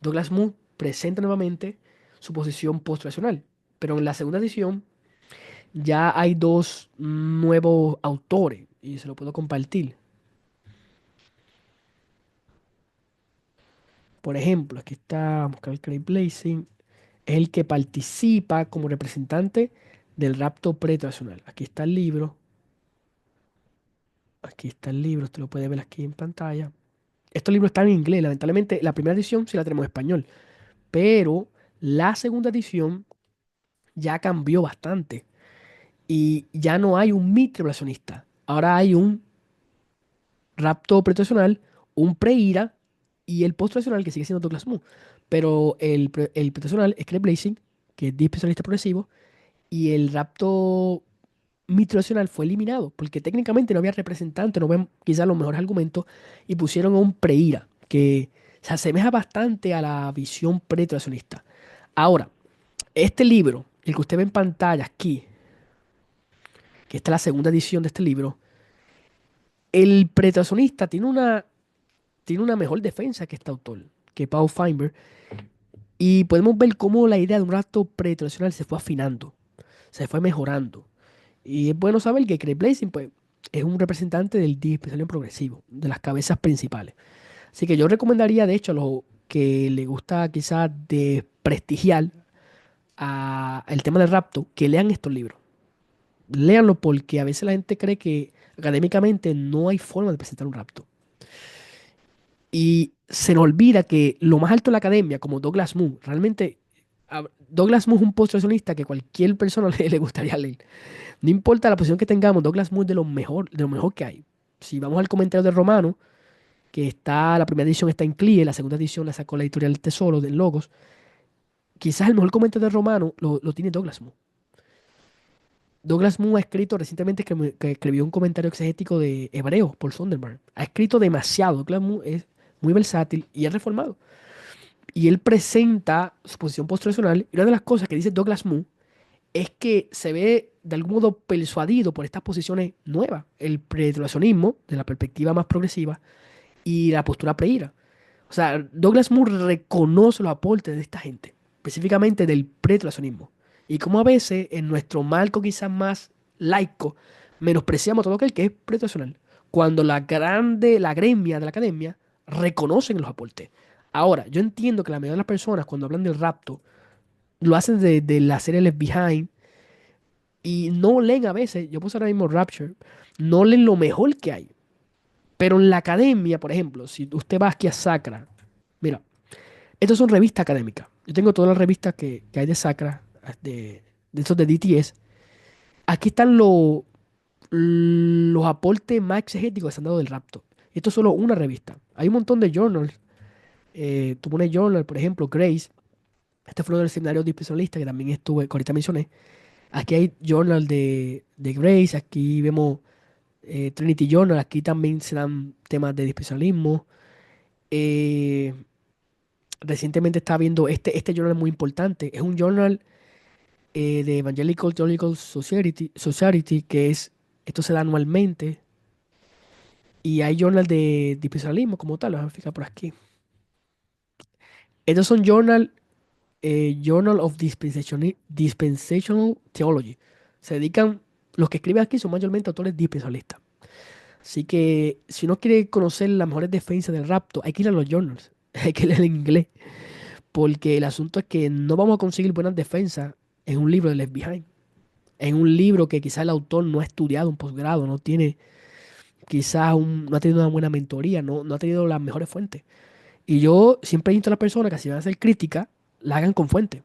Douglas Moo presenta nuevamente su posición postulacional. Pero en la segunda edición ya hay dos nuevos autores y se lo puedo compartir. Por ejemplo, aquí está, vamos a ver, Craig Blazing, es el que participa como representante del rapto pretracional. Aquí está el libro. Aquí está el libro, usted lo puede ver aquí en pantalla. Estos libros están en inglés, lamentablemente la primera edición sí la tenemos en español, pero la segunda edición ya cambió bastante y ya no hay un mid-tribulacionista. Ahora hay un rapto pretronacional, un pre-ira y el post-tribulacional que sigue siendo Douglas Moo. Pero el pretronacional es Caleb Blazing, que es dispensacionalista progresivo, y el rapto mid-tribulacional fue eliminado porque técnicamente no había representante, no ven quizás los mejores argumentos y pusieron a un pre-ira que se asemeja bastante a la visión pre-tribulacionista. Ahora, este libro, el que usted ve en pantalla aquí, que esta es la segunda edición de este libro, el pretracionista tiene una mejor defensa que este autor, que Paul Feinberg, y podemos ver cómo la idea de un rapto pretracional se fue afinando, se fue mejorando. Y es bueno saber que Craig Blazing, pues, es un representante del dispensario progresivo, de las cabezas principales. Así que yo recomendaría, de hecho, a los que le gusta quizás de prestigiar el tema del rapto, que lean estos libros. Léanlo porque a veces la gente cree que académicamente no hay forma de presentar un rapto. Y se nos olvida que lo más alto de la academia, como Douglas Moo, realmente Douglas Moo es un postulacionista que cualquier persona le gustaría leer. No importa la posición que tengamos, Douglas Moo es de lo mejor que hay. Si vamos al comentario de Romano, que está, la primera edición está en CLIE, la segunda edición la sacó la editorial Tesoro de Logos, quizás el mejor comentario de Romano lo tiene Douglas Moo. Douglas Moo ha escrito recientemente que escribió un comentario exegético de Hebreos por Sonderberg. Ha escrito demasiado. Douglas Moo es muy versátil y es reformado. Y él presenta su posición post-tradicional. Y una de las cosas que dice Douglas Moo es que se ve de algún modo persuadido por estas posiciones nuevas. El pretribulacionismo, de la perspectiva más progresiva, y la postura preira. O sea, Douglas Moo reconoce los aportes de esta gente, específicamente del pretribulacionismo. Y como a veces en nuestro marco quizás más laico, menospreciamos todo aquel que es pretribulacional. Cuando la gremia de la academia reconocen los aportes. Ahora, yo entiendo que la mayoría de las personas cuando hablan del rapto lo hacen de la serie Left Behind y no leen a veces, yo puse ahora mismo Rapture, no leen lo mejor que hay. Pero en la academia, por ejemplo, si usted va aquí a Sacra, mira, estas son revistas académicas. Yo tengo todas las revistas que hay de Sacra, de estos de DTS. Aquí están los aportes más exegéticos que se han dado del rapto. Esto es solo una revista. Hay un montón de journals. Tú pones journal, por ejemplo, Grace. Este fue uno del seminario de especialista que también estuve, que ahorita mencioné. Aquí hay journal de Grace. Aquí vemos Trinity Journal. Aquí también se dan temas de dispensacionalismo. Eh, Recientemente estaba viendo este journal muy importante. Es un journal de Evangelical Theological Society, que esto se da anualmente. Y hay journal de dispensacionalismo como tal, lo voy a fijar por aquí. Estos son Journal of Dispensational Theology. Se dedican, los que escriben aquí son mayormente autores dispensacionalistas. Así que si uno quiere conocer las mejores defensas del rapto, hay que ir a los journals, hay que leer en inglés. Porque el asunto es que no vamos a conseguir buenas defensas en un libro de Left Behind. En un libro que quizás el autor no ha estudiado un posgrado, no tiene no ha tenido una buena mentoría, no ha tenido las mejores fuentes. Y yo siempre invito a las personas que si van a hacer crítica, la hagan con fuente.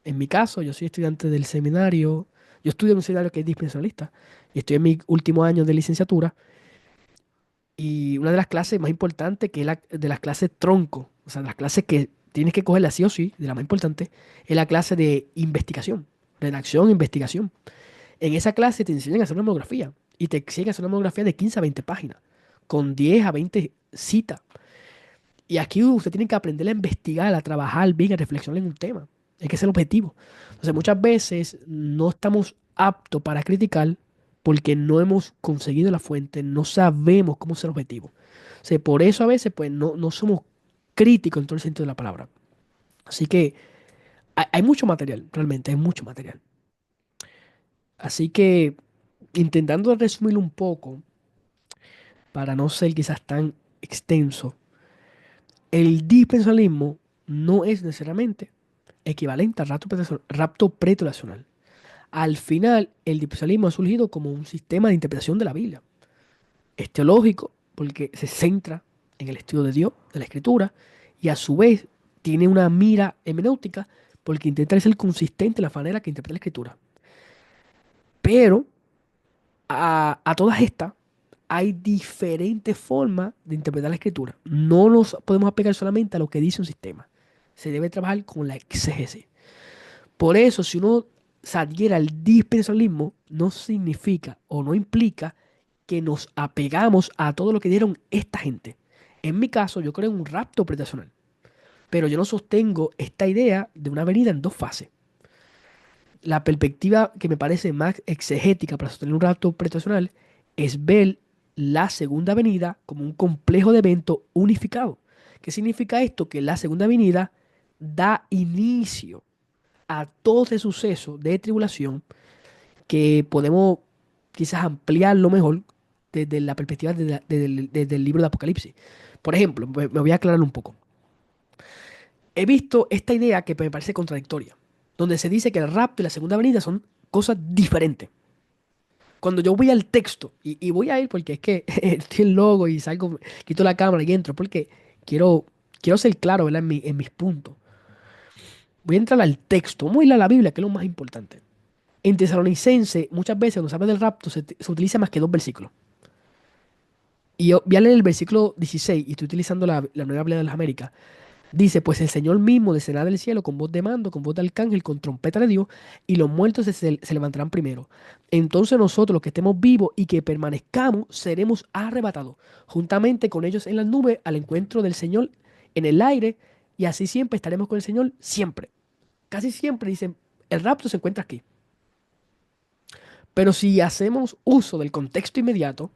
En mi caso, yo soy estudiante del seminario, yo estudio en un seminario que es dispensacionalista y estoy en mi último año de licenciatura y una de las clases más importantes, que es la de las clases tronco, o sea, de las clases que tienes que cogerla sí o sí, de la más importante, es la clase de investigación, redacción, investigación. En esa clase te enseñan a hacer una monografía y te exigen hacer una monografía de 15 a 20 páginas, con 10 a 20 citas. Y aquí usted tiene que aprender a investigar, a trabajar bien, a reflexionar en un tema. Es que es el objetivo. Entonces, muchas veces no estamos aptos para criticar porque no hemos conseguido la fuente, no sabemos cómo es el objetivo. O sea, por eso a veces pues no somos críticos en todo el sentido de la palabra. Así que hay mucho material, realmente hay mucho material. Así que intentando resumir un poco, para no ser quizás tan extenso, el dispensacionalismo no es necesariamente equivalente al rapto preternacional. Al final, el dispensacionalismo ha surgido como un sistema de interpretación de la Biblia. Es teológico porque se centra en el estudio de Dios, de la Escritura, y a su vez tiene una mira hermenéutica porque intenta ser consistente en la manera que interpreta la Escritura. Pero a todas estas hay diferentes formas de interpretar la Escritura. No nos podemos apegar solamente a lo que dice un sistema. Se debe trabajar con la exégesis. Por eso, si uno se adhiere al dispensacionalismo, no significa o no implica que nos apegamos a todo lo que dieron esta gente. En mi caso, yo creo en un rapto predestacional, pero yo no sostengo esta idea de una venida en dos fases. La perspectiva que me parece más exegética para sostener un rapto predestacional es ver la segunda venida como un complejo de eventos unificado. ¿Qué significa esto? Que la segunda venida da inicio a todo ese suceso de tribulación que podemos quizás ampliarlo mejor desde la perspectiva desde el libro de Apocalipsis. Por ejemplo, me voy a aclarar un poco. He visto esta idea que me parece contradictoria, donde se dice que el rapto y la segunda venida son cosas diferentes. Cuando yo voy al texto, y voy a ir porque es que estoy en logo y salgo, quito la cámara y entro, porque quiero, quiero ser claro, ¿verdad? En mis puntos. Voy a entrar al texto, vamos a ir a la Biblia, que es lo más importante. En Tesalonicense, muchas veces cuando se habla del rapto, se utiliza más que dos versículos. Y yo voy a leer el versículo 16, y estoy utilizando la Nueva Biblia de las Américas. Dice, pues el Señor mismo descenderá del cielo con voz de mando, con voz de arcángel, con trompeta de Dios, y los muertos se levantarán primero. Entonces nosotros, los que estemos vivos y que permanezcamos, seremos arrebatados, juntamente con ellos en las nubes, al encuentro del Señor en el aire, y así siempre estaremos con el Señor, siempre. Casi siempre dicen, el rapto se encuentra aquí. Pero si hacemos uso del contexto inmediato,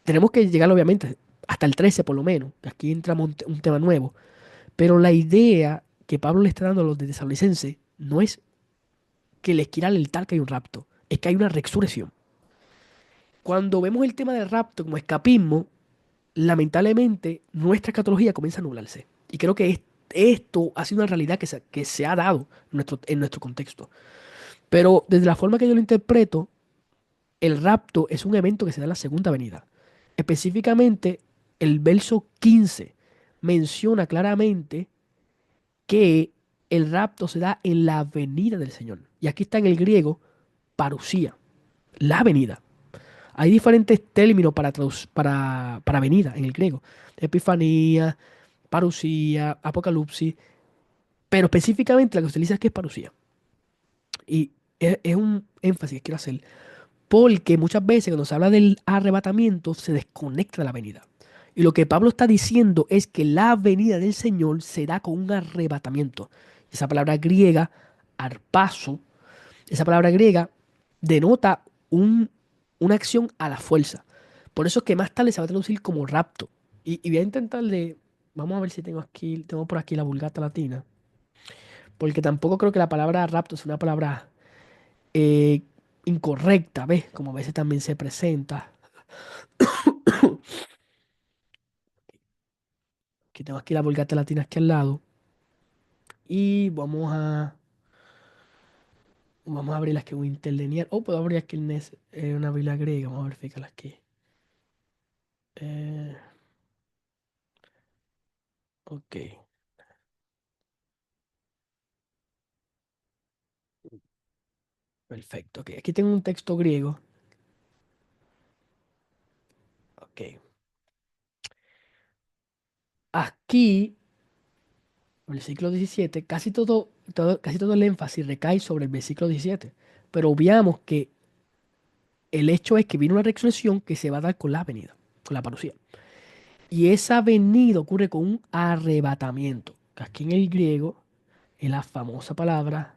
tenemos que llegar obviamente hasta el 13 por lo menos, que aquí entramos un tema nuevo. Pero la idea que Pablo le está dando a los de Tesalonicenses no es que les quiera alertar que hay un rapto, es que hay una resurrección. Cuando vemos el tema del rapto como escapismo, lamentablemente nuestra escatología comienza a nublarse. Y creo que esto ha sido una realidad que se ha dado en nuestro contexto. Pero desde la forma que yo lo interpreto, el rapto es un evento que se da en la segunda venida. Específicamente, el verso 15 menciona claramente que el rapto se da en la venida del Señor. Y aquí está en el griego parusía, la venida. Hay diferentes términos para venida en el griego. Epifanía, parusía, apocalipsis, pero específicamente la que se utiliza aquí es parusía. Y es un énfasis que quiero hacer, porque muchas veces cuando se habla del arrebatamiento se desconecta de la venida. Y lo que Pablo está diciendo es que la venida del Señor se da con un arrebatamiento. Esa palabra griega, arpazo, esa palabra griega denota una acción a la fuerza. Por eso es que más tarde se va a traducir como rapto. Y voy a intentarle, vamos a ver si tengo por aquí la Vulgata Latina, porque tampoco creo que la palabra rapto es una palabra eh, incorrecta, ¿ves? Como a veces también se presenta. Que tengo aquí la Vulgata Latina aquí al lado. Y vamos a abrir las que Winterlinear. O puedo abrir aquí una Biblia griega. Vamos a verificarlas aquí. Eh, ok, perfecto. Ok, aquí tengo un texto griego. Ok. Aquí, versículo 17, casi todo el énfasis recae sobre el versículo 17. Pero obviamos que el hecho es que viene una resurrección que se va a dar con la venida, con la parucía. Y esa venida ocurre con un arrebatamiento, que aquí en el griego es la famosa palabra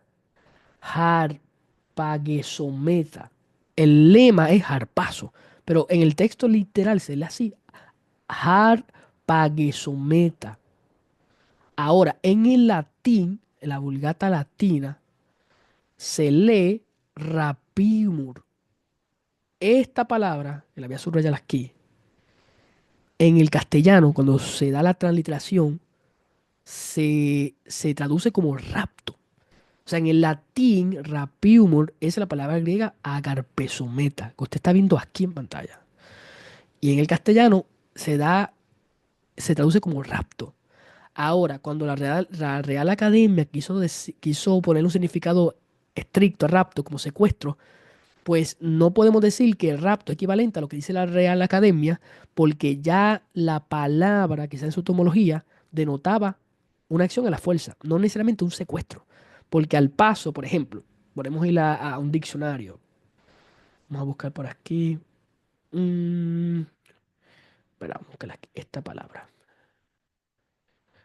harpagesometa. El lema es harpazo, pero en el texto literal se lee así, harpagesometa. Ahora, en el latín, en la Vulgata latina, se lee rapimur. Esta palabra, que la voy a subrayar aquí, en el castellano, cuando se da la transliteración, se traduce como rapto. O sea, en el latín, rapiumur es la palabra griega agarpesometa, que usted está viendo aquí en pantalla. Y en el castellano se da, se traduce como rapto. Ahora, cuando la Real Academia quiso poner un significado estricto a rapto como secuestro, pues no podemos decir que el rapto es equivalente a lo que dice la Real Academia, porque ya la palabra, quizá en su etimología, denotaba una acción a la fuerza, no necesariamente un secuestro. Porque al paso, por ejemplo, podemos ir a un diccionario. Vamos a buscar por aquí. Espera, vamos a buscar esta palabra.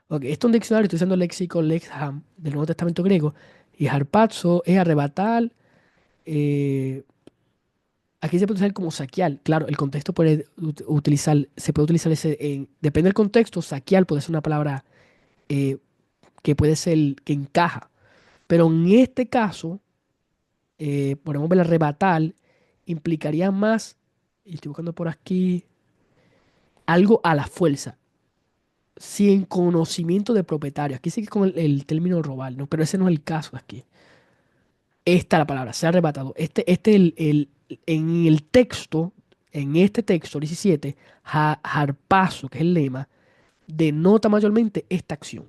Ok, esto es un diccionario, estoy usando el léxico Lexham del Nuevo Testamento griego. Y harpazo es arrebatar. eh, Aquí se puede usar como saquear. Claro, el contexto puede utilizar, se puede utilizar ese, depende del contexto, saquear puede ser una palabra eh, que puede ser, que encaja. Pero en este caso, podemos ver arrebatar, implicaría más, y estoy buscando por aquí, algo a la fuerza, sin conocimiento de propietario. Aquí sí que es con el término robar, ¿no? Pero ese no es el caso aquí. Esta es la palabra, se ha arrebatado. En el texto, en este texto 17, harpazo, que es el lema, denota mayormente esta acción.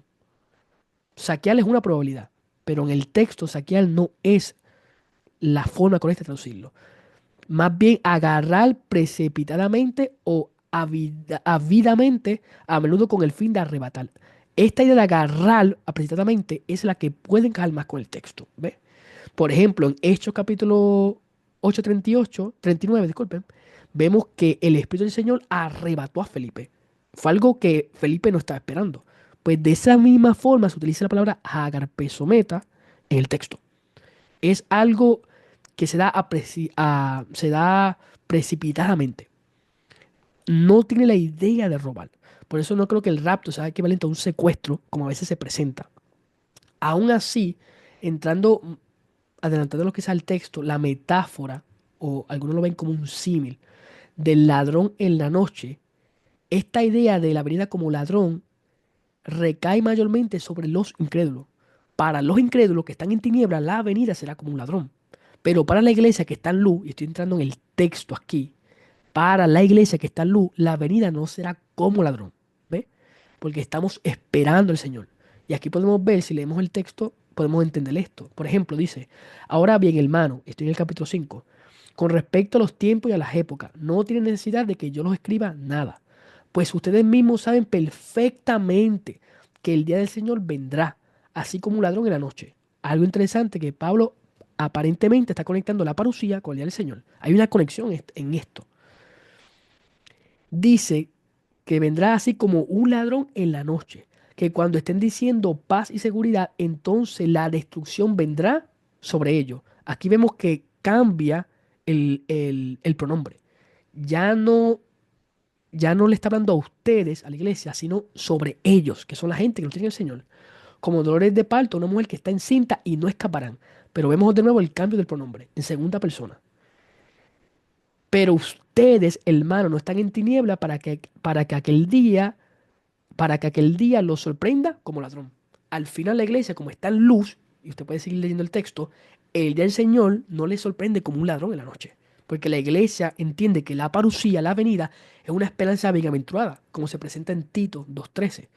Saquear es una probabilidad, pero en el texto saquear no es la forma correcta de traducirlo. Más bien agarrar precipitadamente o avidamente, a menudo con el fin de arrebatar. Esta idea de agarrar precipitadamente es la que puede encajar más con el texto. ¿Ves? Por ejemplo, en Hechos capítulo 8, 38, 39, disculpen, vemos que el Espíritu del Señor arrebató a Felipe. Fue algo que Felipe no estaba esperando. Pues de esa misma forma se utiliza la palabra agarpesometa en el texto. Es algo que se da precipitadamente. No tiene la idea de robar. Por eso no creo que el rapto sea equivalente a un secuestro, como a veces se presenta. Aún así, entrando adelantando lo que es el texto, la metáfora, o algunos lo ven como un símil, del ladrón en la noche, esta idea de la venida como ladrón recae mayormente sobre los incrédulos. Para los incrédulos que están en tinieblas, la venida será como un ladrón. Pero para la iglesia que está en luz, y estoy entrando en el texto aquí, para la iglesia que está en luz, la venida no será como ladrón. ¿Ve? Porque estamos esperando al Señor. Y aquí podemos ver, si leemos el texto, podemos entender esto. Por ejemplo, dice, ahora bien, hermano, estoy en el capítulo 5, con respecto a los tiempos y a las épocas, no tienen necesidad de que yo los escriba nada, pues ustedes mismos saben perfectamente que el día del Señor vendrá, así como un ladrón en la noche. Algo interesante que Pablo aparentemente está conectando la parucía con el día del Señor. Hay una conexión en esto. Dice que vendrá así como un ladrón en la noche, que cuando estén diciendo paz y seguridad, entonces la destrucción vendrá sobre ellos. Aquí vemos que cambia el pronombre. Ya no, ya no le está hablando a ustedes, a la iglesia, sino sobre ellos, que son la gente que no tiene el Señor. Como dolores de parto, una mujer que está encinta y no escaparán. Pero vemos de nuevo el cambio del pronombre, en segunda persona. Pero ustedes, hermanos, no están en tiniebla para que aquel día los sorprenda como ladrón. Al final la iglesia, como está en luz, y usted puede seguir leyendo el texto, el día del Señor no le sorprende como un ladrón en la noche. Porque la iglesia entiende que la parucía, la venida, es una esperanza bienaventurada, como se presenta en Tito 2:13.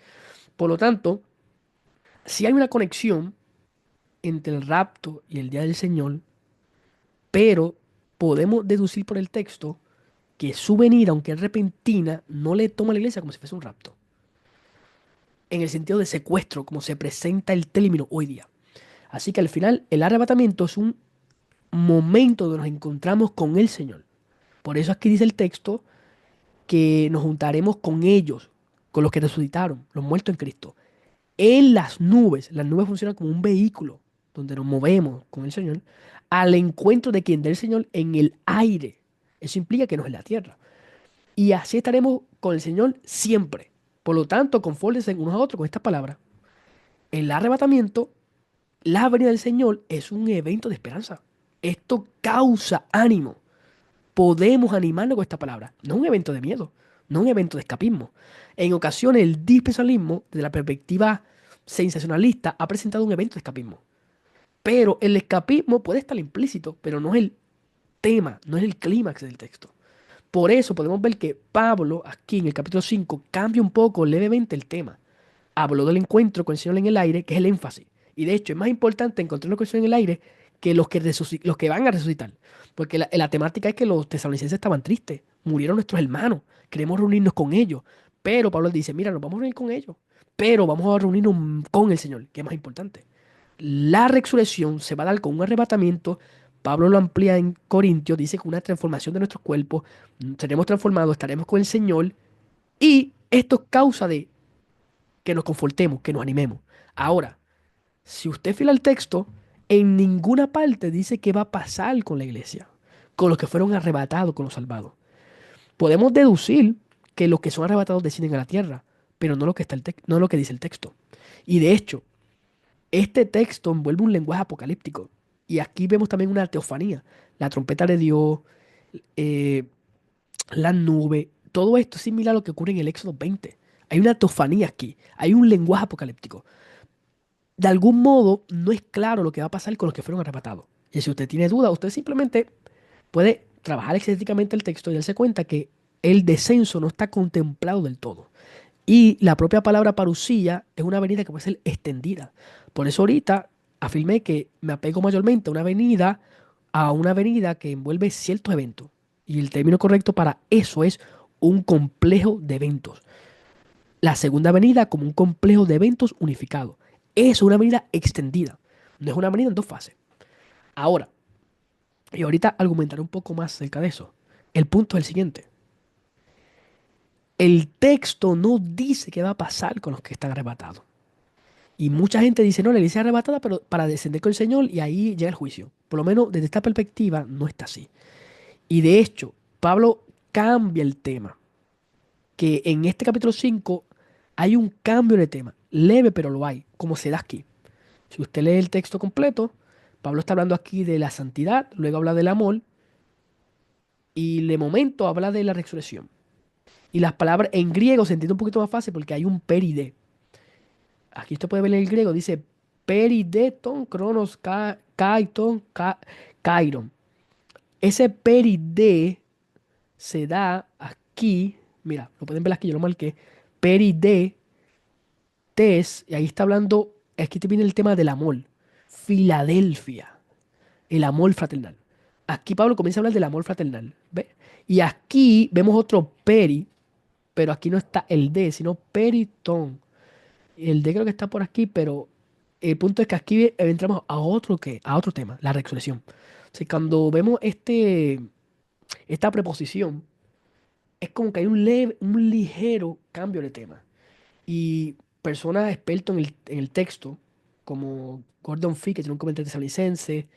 Por lo tanto, si hay una conexión entre el rapto y el día del Señor, pero podemos deducir por el texto que su venida, aunque es repentina, no le toma a la iglesia como si fuese un rapto. En el sentido de secuestro, como se presenta el término hoy día. Así que al final, el arrebatamiento es un momento donde nos encontramos con el Señor. Por eso aquí dice el texto que nos juntaremos con ellos, con los que resucitaron, los muertos en Cristo. En las nubes funcionan como un vehículo donde nos movemos con el Señor al encuentro de quien del Señor en el aire. Eso implica que no es en la tierra. Y así estaremos con el Señor siempre. Por lo tanto, confórtense unos a otros con estas palabras. El arrebatamiento, la venida del Señor, es un evento de esperanza. Esto causa ánimo. Podemos animarnos con esta palabra. No es un evento de miedo, no es un evento de escapismo. En ocasiones, el dispensacionalismo, desde la perspectiva sensacionalista, ha presentado un evento de escapismo. Pero el escapismo puede estar implícito, pero no es el tema, no es el clímax del texto. Por eso podemos ver que Pablo, aquí en el capítulo 5 cambia un poco levemente el tema. Habló del encuentro con el Señor en el aire, que es el énfasis. Y de hecho, es más importante encontrarnos con el Señor en el aire que los que van a resucitar. Porque la temática es que los tesalonicenses estaban tristes, murieron nuestros hermanos, queremos reunirnos con ellos. Pero Pablo dice, mira, nos vamos a reunir con ellos, pero vamos a reunirnos con el Señor, que es más importante. La resurrección se va a dar con un arrebatamiento. Pablo lo amplía en Corintios, dice que una transformación de nuestros cuerpos, seremos transformados, estaremos con el Señor. Y esto es causa de que nos confortemos, que nos animemos. Ahora, si usted fila el texto, en ninguna parte dice qué va a pasar con la iglesia, con los que fueron arrebatados, con los salvados. Podemos deducir que los que son arrebatados descienden a la tierra, pero no lo que no lo que dice el texto. Y de hecho, este texto envuelve un lenguaje apocalíptico. Y aquí vemos también una teofanía. La trompeta de Dios, eh, la nube, todo esto es similar a lo que ocurre en el Éxodo 20. Hay una teofanía aquí, hay un lenguaje apocalíptico. De algún modo no es claro lo que va a pasar con los que fueron arrebatados. Y si usted tiene duda, usted simplemente puede trabajar exegéticamente el texto y darse cuenta que el descenso no está contemplado del todo. Y la propia palabra parusía es una venida que puede ser extendida. Por eso ahorita afirmé que me apego mayormente a una avenida que envuelve ciertos eventos. Y el término correcto para eso es un complejo de eventos. La segunda avenida como un complejo de eventos unificado. Es una avenida extendida. No es una avenida en dos fases. Ahora, y ahorita argumentaré un poco más acerca de eso. El punto es el siguiente. El texto no dice qué va a pasar con los que están arrebatados. Y mucha gente dice, no, la iglesia es arrebatada, pero para descender con el Señor y ahí llega el juicio. Por lo menos desde esta perspectiva no está así. Y de hecho, Pablo cambia el tema. Que en este capítulo 5 hay un cambio de tema. Leve, pero lo hay, como se da aquí. Si usted lee el texto completo, Pablo está hablando aquí de la santidad, luego habla del amor y de momento habla de la resurrección. Y las palabras en griego se entiende un poquito más fácil porque hay un peride. Aquí usted puede ver en el griego, dice perideton, cronos, kaiton, kairon. Ese peride se da aquí, mira, lo pueden ver aquí, yo lo marqué, peride, tes, y ahí está hablando, aquí te viene el tema del amor. Filadelfia, el amor fraternal. Aquí Pablo comienza a hablar del amor fraternal, ¿ve? Y aquí vemos otro peri, pero aquí no está el de, sino peritón. El de creo que está por aquí, pero el punto es que aquí entramos a otro tema, la resurrección. O sea, cuando vemos esta preposición, es como que hay un ligero cambio de tema. Y personas expertos en el texto, como Gordon Fee, que tiene un comentario tesalonicense,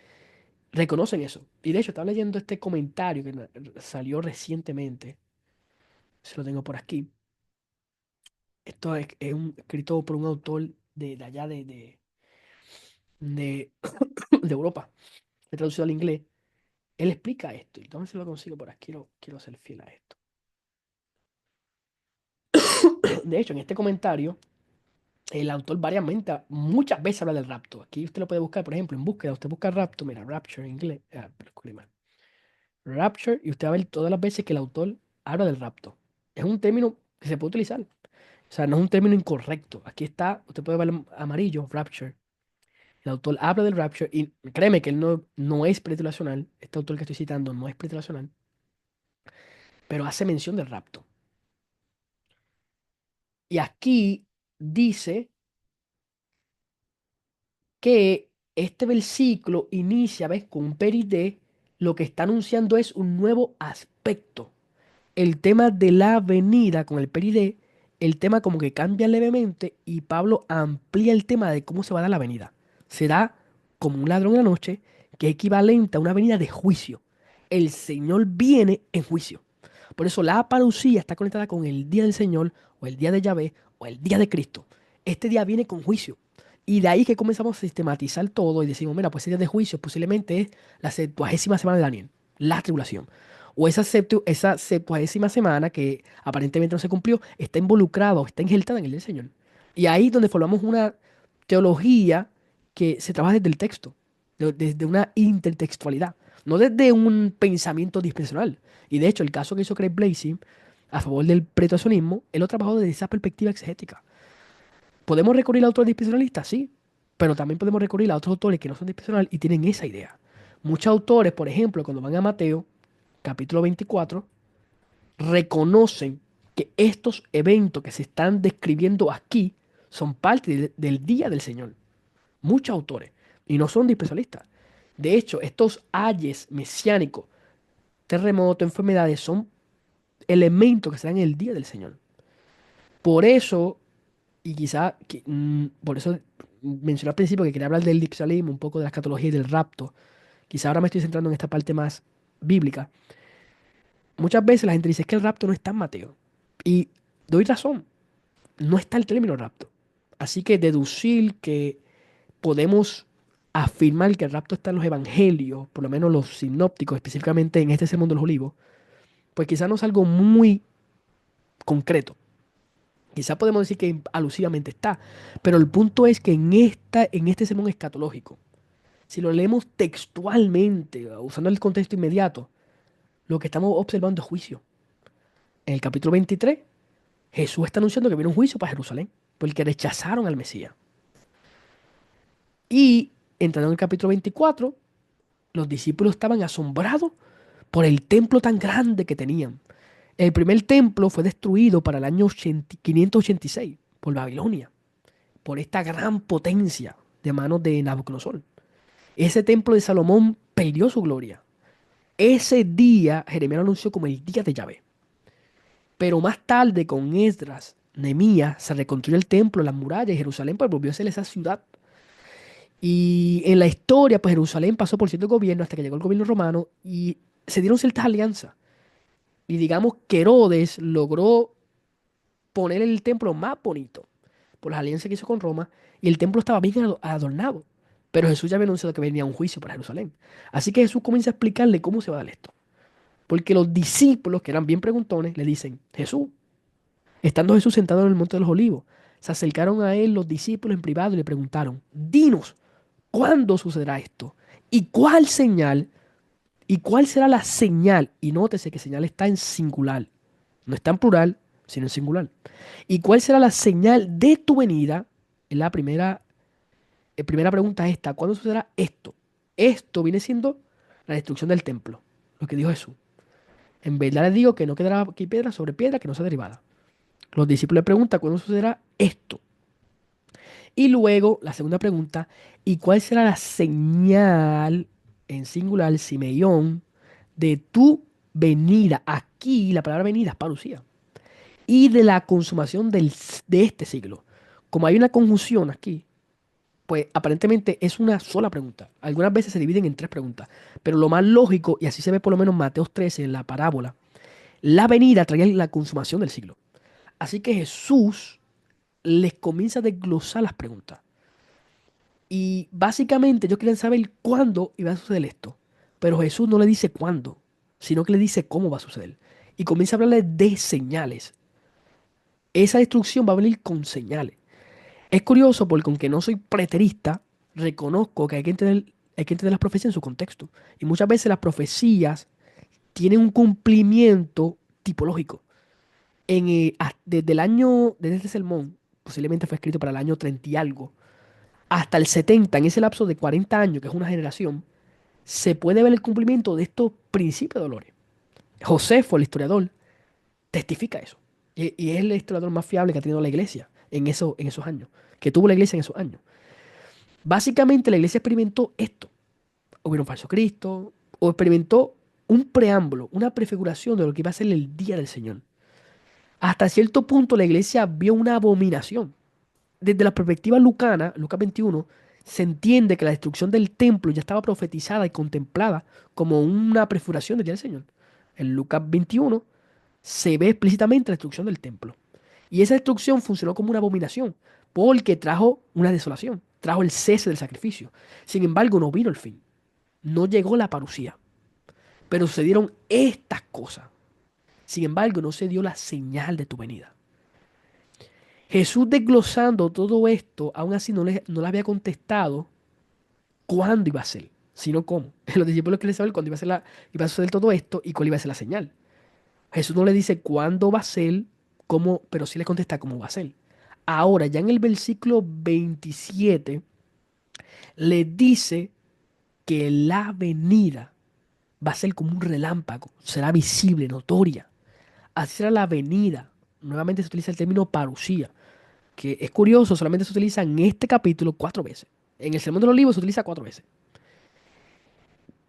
reconocen eso. Y de hecho, estaba leyendo este comentario que salió recientemente. Se lo tengo por aquí. Esto es escrito por un autor de allá de, de Europa, he traducido al inglés. Él explica esto. Y entonces lo consigo por aquí. Quiero ser fiel a esto. De hecho, en este comentario, el autor muchas veces habla del rapto. Aquí usted lo puede buscar, por ejemplo, en búsqueda. Usted busca rapto, mira, rapture en inglés. Pero escribí mal. Rapture, y usted va a ver todas las veces que el autor habla del rapto. Es un término que se puede utilizar. O sea, no es un término incorrecto. Aquí está, usted puede ver amarillo, rapture. El autor habla del rapture y créeme que él no es pretelacional. Este autor que estoy citando no es pretelacional, pero hace mención del rapto. Y aquí dice que este versículo inicia, ¿ves? Con un peride, lo que está anunciando es un nuevo aspecto. El tema de la venida con el peride, el tema como que cambia levemente y Pablo amplía el tema de cómo se va a dar la venida. Será como un ladrón en la noche, que es equivalente a una venida de juicio. El Señor viene en juicio. Por eso la parucía está conectada con el día del Señor, o el día de Yahvé, o el día de Cristo. Este día viene con juicio. Y de ahí que comenzamos a sistematizar todo y decimos, mira, pues ese día de juicio posiblemente es la 70ª semana de Daniel, la tribulación. O esa 70ª semana que aparentemente no se cumplió, está involucrada o está injertada en el día del Señor. Y ahí es donde formamos una teología que se trabaja desde el texto. desde una intertextualidad, no desde un pensamiento dispensacional. Y de hecho, el caso que hizo Craig Blazing a favor del preterizacionismo, él lo trabajó desde esa perspectiva exegética. ¿Podemos recurrir a autores dispensacionalistas? Sí, pero también podemos recurrir a otros autores que no son dispensacionales y tienen esa idea. Muchos autores, por ejemplo, cuando van a Mateo, capítulo 24, reconocen que estos eventos que se están describiendo aquí son parte del día del Señor. Muchos autores. Y no son dispensacionalistas. De hecho, estos ayes mesiánicos, terremotos, enfermedades, son elementos que se dan en el día del Señor. Por eso, y quizá, por eso mencioné al principio que quería hablar del dispensacionalismo, un poco de la escatología y del rapto. Quizá ahora me estoy centrando en esta parte más bíblica. Muchas veces la gente dice "Es que el rapto no está en Mateo". Y doy razón, no está el término rapto. Así que deducir que podemos afirmar que el rapto está en los evangelios, por lo menos los sinópticos, específicamente en este Sermón de los Olivos, pues quizás no es algo muy concreto. Quizás podemos decir que alusivamente está, pero el punto es que en este sermón escatológico, si lo leemos textualmente, usando el contexto inmediato, lo que estamos observando es juicio. En el capítulo 23, Jesús está anunciando que viene un juicio para Jerusalén, porque rechazaron al Mesías. Y entrando en el capítulo 24, los discípulos estaban asombrados por el templo tan grande que tenían. El primer templo fue destruido para el año 586 por Babilonia, por esta gran potencia de manos de Nabucodonosor. Ese templo de Salomón perdió su gloria. Ese día Jeremías lo anunció como el día de Yahvé. Pero más tarde, con Esdras, Nehemías, se reconstruyó el templo, las murallas, y Jerusalén pues volvió a ser esa ciudad. Y en la historia, pues Jerusalén pasó por cierto gobierno hasta que llegó el gobierno romano y se dieron ciertas alianzas. Y digamos que Herodes logró poner el templo más bonito por las alianzas que hizo con Roma y el templo estaba bien adornado. Pero Jesús ya había anunciado que venía un juicio para Jerusalén. Así que Jesús comienza a explicarle cómo se va a dar esto. Porque los discípulos, que eran bien preguntones, le dicen, Jesús, estando Jesús sentado en el monte de los olivos, se acercaron a él los discípulos en privado y le preguntaron, dinos, ¿cuándo sucederá esto? ¿Y cuál señal? ¿Y cuál será la señal? Y nótese que señal está en singular. No está en plural, sino en singular. ¿Y cuál será la señal de tu venida? Es primera pregunta es esta. ¿Cuándo sucederá esto? Esto viene siendo la destrucción del templo. Lo que dijo Jesús. En verdad les digo que no quedará aquí piedra sobre piedra que no sea derribada. Los discípulos le preguntan, ¿cuándo sucederá esto? Y luego, la segunda pregunta, ¿y cuál será la señal, en singular, Simeón, de tu venida? Aquí la palabra venida es parucía. Y de la consumación de este siglo. Como hay una conjunción aquí, pues aparentemente es una sola pregunta. Algunas veces se dividen en tres preguntas. Pero lo más lógico, y así se ve por lo menos en Mateo 13, en la parábola, la venida traía la consumación del siglo. Así que Jesús les comienza a desglosar las preguntas. Y básicamente ellos querían saber cuándo iba a suceder esto. Pero Jesús no le dice cuándo, sino que le dice cómo va a suceder. Y comienza a hablarle de señales. Esa destrucción va a venir con señales. Es curioso porque aunque no soy preterista, reconozco que hay que entender las profecías en su contexto. Y muchas veces las profecías tienen un cumplimiento tipológico. Desde este sermón, posiblemente fue escrito para el año 30 y algo, hasta el 70, en ese lapso de 40 años, que es una generación, se puede ver el cumplimiento de estos principios de dolores. Josefo, el historiador, testifica eso. Y es el historiador más fiable que ha tenido la iglesia en esos años, que tuvo la iglesia en esos años. Básicamente la iglesia experimentó esto. Hubo un falso Cristo, o experimentó un preámbulo, una prefiguración de lo que iba a ser el día del Señor. Hasta cierto punto la iglesia vio una abominación. Desde la perspectiva lucana, Lucas 21, se entiende que la destrucción del templo ya estaba profetizada y contemplada como una prefiguración del día del Señor. En Lucas 21 se ve explícitamente la destrucción del templo. Y esa destrucción funcionó como una abominación, porque trajo una desolación, trajo el cese del sacrificio. Sin embargo, no vino el fin, no llegó la parucía, pero sucedieron estas cosas. Sin embargo, no se dio la señal de tu venida. Jesús desglosando todo esto, aún así no le había contestado cuándo iba a ser, sino cómo. Los discípulos querían saber cuándo iba a suceder todo esto y cuál iba a ser la señal. Jesús no le dice cuándo va a ser, cómo, pero sí le contesta cómo va a ser. Ahora, ya en el versículo 27, le dice que la venida va a ser como un relámpago, será visible, notoria. Así será la venida. Nuevamente se utiliza el término parusía, que es curioso, solamente se utiliza en este capítulo 4 veces. En el Sermón de los Olivos se utiliza 4 veces.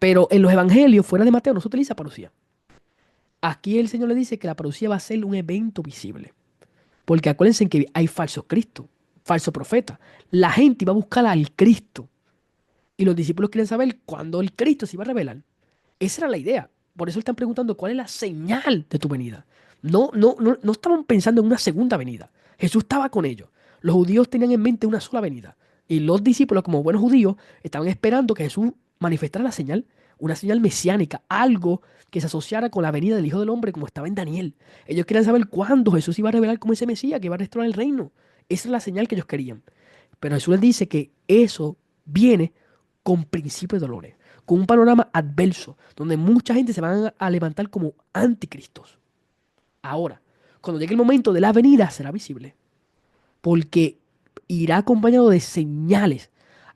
Pero en los evangelios, fuera de Mateo, no se utiliza parusía. Aquí el Señor le dice que la parusía va a ser un evento visible. Porque acuérdense que hay falsos Cristos, falso profeta. La gente iba a buscar al Cristo. Y los discípulos quieren saber cuándo el Cristo se iba a revelar. Esa era la idea. Por eso están preguntando cuál es la señal de tu venida. No estaban pensando en una segunda venida. Jesús estaba con ellos. Los judíos tenían en mente una sola venida. Y los discípulos, como buenos judíos, estaban esperando que Jesús manifestara la señal, una señal mesiánica, algo que se asociara con la venida del Hijo del Hombre, como estaba en Daniel. Ellos querían saber cuándo Jesús iba a revelar como ese Mesías que iba a restaurar el reino. Esa es la señal que ellos querían. Pero Jesús les dice que eso viene con principios de dolores, con un panorama adverso, donde mucha gente se van a levantar como anticristos. Ahora, cuando llegue el momento de la venida, será visible, porque irá acompañado de señales.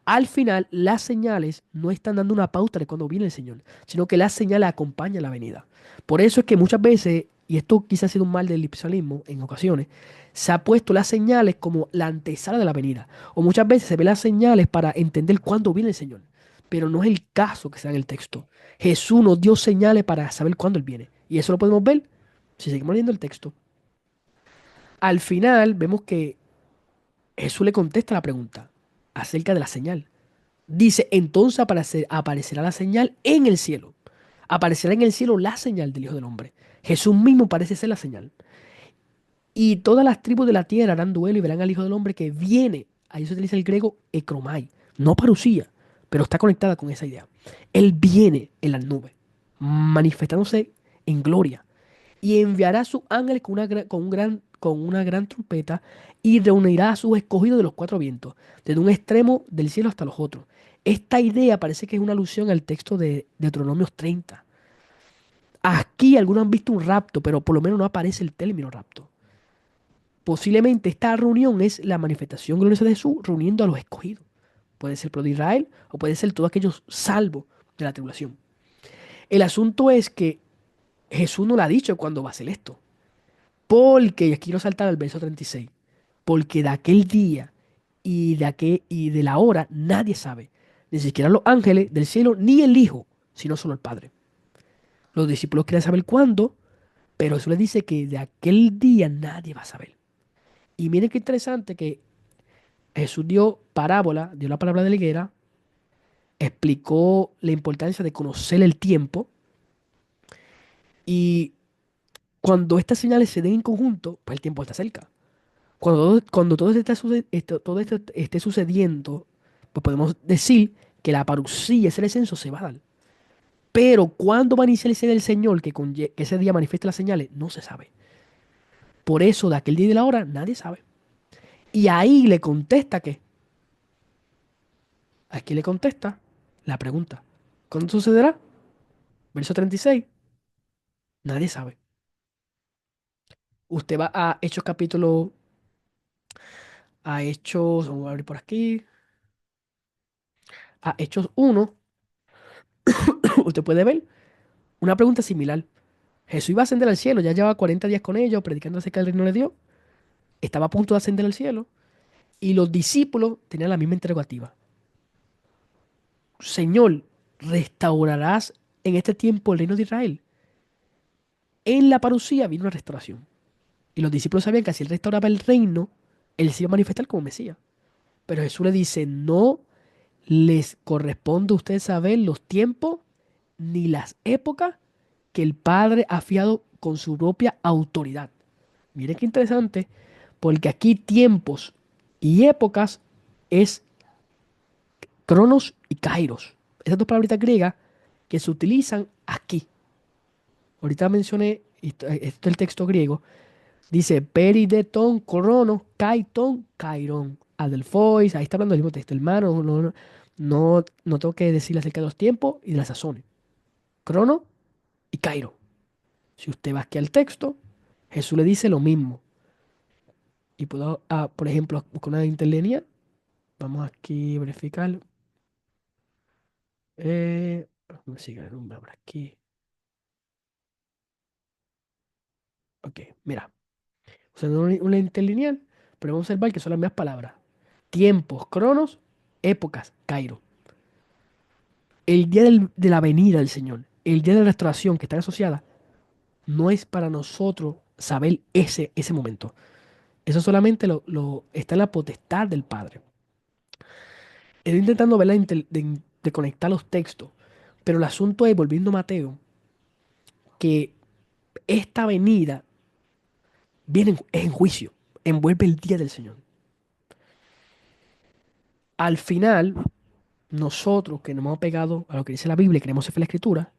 Al final, las señales no están dando una pauta de cuando viene el Señor, sino que las señales acompañan la venida. Por eso es que muchas veces, y esto quizás ha sido un mal del cristianismo en ocasiones, se ha puesto las señales como la antesala de la venida. O muchas veces se ven las señales para entender cuándo viene el Señor. Pero no es el caso que se da en el texto. Jesús nos dio señales para saber cuándo Él viene. Y eso lo podemos ver si seguimos leyendo el texto. Al final vemos que Jesús le contesta la pregunta acerca de la señal. Dice, entonces aparecerá la señal en el cielo. Aparecerá en el cielo la señal del Hijo del Hombre. Jesús mismo parece ser la señal. Y todas las tribus de la tierra harán duelo y verán al Hijo del Hombre que viene. Ahí se utiliza el griego ekromai, no parusía, pero está conectada con esa idea. Él viene en las nubes, manifestándose en gloria y enviará a sus ángeles con una gran trompeta y reunirá a sus escogidos de los 4 vientos, desde un extremo del cielo hasta los otros. Esta idea parece que es una alusión al texto de Deuteronomios 30. Aquí algunos han visto un rapto, pero por lo menos no aparece el término rapto. Posiblemente esta reunión es la manifestación gloriosa de Jesús reuniendo a los escogidos. Puede ser el pueblo de Israel o puede ser todos aquellos salvos de la tribulación. El asunto es que Jesús no le ha dicho cuándo va a ser esto. Porque, y aquí quiero saltar al verso 36, porque de aquel día y de la hora nadie sabe, ni siquiera los ángeles del cielo, ni el Hijo, sino solo el Padre. Los discípulos quieren saber cuándo, pero Jesús les dice que de aquel día nadie va a saber. Y miren qué interesante que Jesús dio parábola, dio la palabra de la higuera, explicó la importancia de conocer el tiempo y cuando estas señales se den en conjunto, pues el tiempo está cerca. Cuando todo esto esté sucediendo, pues podemos decir que la parucía, ese descenso se va a dar. Pero cuándo va a iniciar el ser del Señor que ese día manifieste las señales, no se sabe. Por eso, de aquel día y de la hora, nadie sabe. Y ahí le contesta que, aquí le contesta la pregunta. ¿Cuándo sucederá? Verso 36. Nadie sabe. Usted va a Hechos capítulo, a Hechos, vamos a abrir por aquí, a Hechos 1, usted puede ver una pregunta similar. Jesús iba a ascender al cielo, ya llevaba 40 días con ellos, predicando acerca del reino de Dios. Estaba a punto de ascender al cielo. Y los discípulos tenían la misma interrogativa. Señor, ¿restaurarás en este tiempo el reino de Israel? En la parucía vino una restauración. Y los discípulos sabían que si él restauraba el reino, él se iba a manifestar como Mesías. Pero Jesús le dice, no les corresponde a ustedes saber los tiempos ni las épocas que el Padre ha fiado con su propia autoridad. Miren qué interesante, porque aquí tiempos y épocas es cronos y kairos. Esas dos palabritas griegas que se utilizan aquí. Ahorita mencioné, esto es el texto griego, dice perideton, cronos, kaiton, kairon. Adelphois, ahí está hablando del mismo texto, hermano. No, no. No tengo que decirle acerca de los tiempos y de las sazones. Crono y Cairo. Si usted va aquí al texto, Jesús le dice lo mismo. Y puedo, por ejemplo, buscar una interlineal. Vamos aquí a verificar. ¿Cómo sigue el nombre por aquí? Ok, mira. Usando una interlineal, pero vamos a observar que son las mismas palabras. Tiempos, cronos, épocas, Cairo. El día de la venida del Señor, el día de la restauración que están asociadas, no es para nosotros saber ese momento. Eso solamente está en la potestad del Padre. Estoy intentando ver de conectar los textos, pero el asunto es, volviendo a Mateo, que esta venida es en juicio, envuelve el día del Señor. Al final, nosotros que nos hemos pegado a lo que dice la Biblia y queremos ser fiel a la Escritura,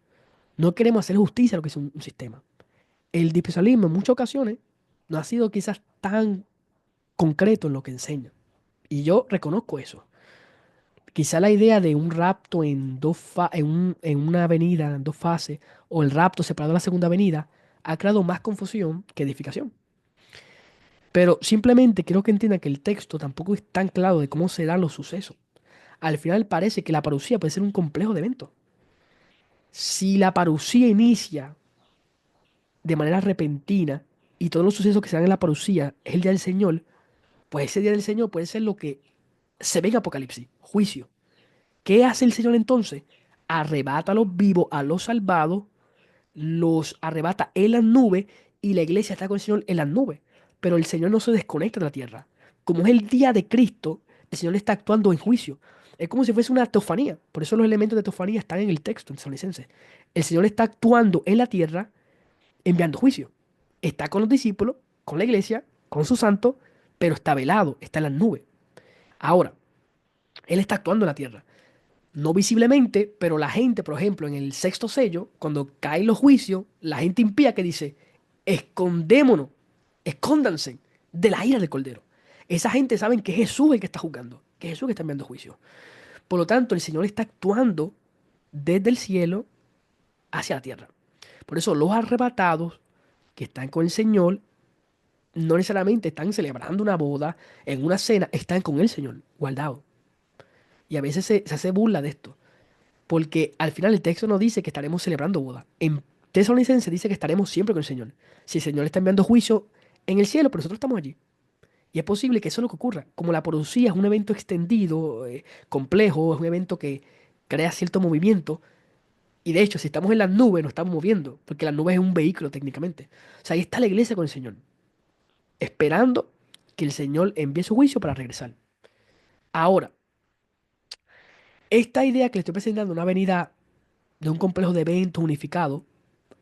no queremos hacer justicia a lo que es un sistema. El dispensacionalismo en muchas ocasiones no ha sido quizás tan concreto en lo que enseña. Y yo reconozco eso. Quizá la idea de un rapto en una avenida en dos fases o el rapto separado de la segunda avenida ha creado más confusión que edificación. Pero simplemente quiero que entiendan que el texto tampoco es tan claro de cómo se dan los sucesos. Al final parece que la parucía puede ser un complejo de eventos. Si la parucía inicia de manera repentina y todos los sucesos que se dan en la parucía es el día del Señor, pues ese día del Señor puede ser lo que se ve en Apocalipsis, juicio. ¿Qué hace el Señor entonces? Arrebata a los vivos, a los salvados, los arrebata en las nubes y la iglesia está con el Señor en las nubes. Pero el Señor no se desconecta de la tierra. Como es el día de Cristo, el Señor está actuando en juicio. Es como si fuese una teofanía. Por eso los elementos de teofanía están en el texto en Tesalonicenses. El Señor está actuando en la tierra enviando juicio. Está con los discípulos, con la iglesia, con sus santos, pero está velado, está en las nubes. Ahora, Él está actuando en la tierra. No visiblemente, pero la gente, por ejemplo, en el sexto sello, cuando caen los juicios, la gente impía que dice, escondémonos, escóndanse de la ira del Cordero. Esa gente sabe que es Jesús el que está juzgando, que es Jesús el que está enviando juicio. Por lo tanto, el Señor está actuando desde el cielo hacia la tierra. Por eso los arrebatados que están con el Señor no necesariamente están celebrando una boda, en una cena, están con el Señor, guardados. Y a veces se hace burla de esto. Porque al final el texto no dice que estaremos celebrando boda. En Tesalonicenses dice que estaremos siempre con el Señor. Si el Señor está enviando juicio en el cielo, pero nosotros estamos allí. Y es posible que eso es lo que ocurra. Como la producía es un evento extendido, complejo, es un evento que crea cierto movimiento. Y de hecho, si estamos en las nubes, nos estamos moviendo, porque la nube es un vehículo técnicamente. O sea, ahí está la iglesia con el Señor, esperando que el Señor envíe su juicio para regresar. Ahora, esta idea que le estoy presentando, una venida de un complejo de eventos unificado,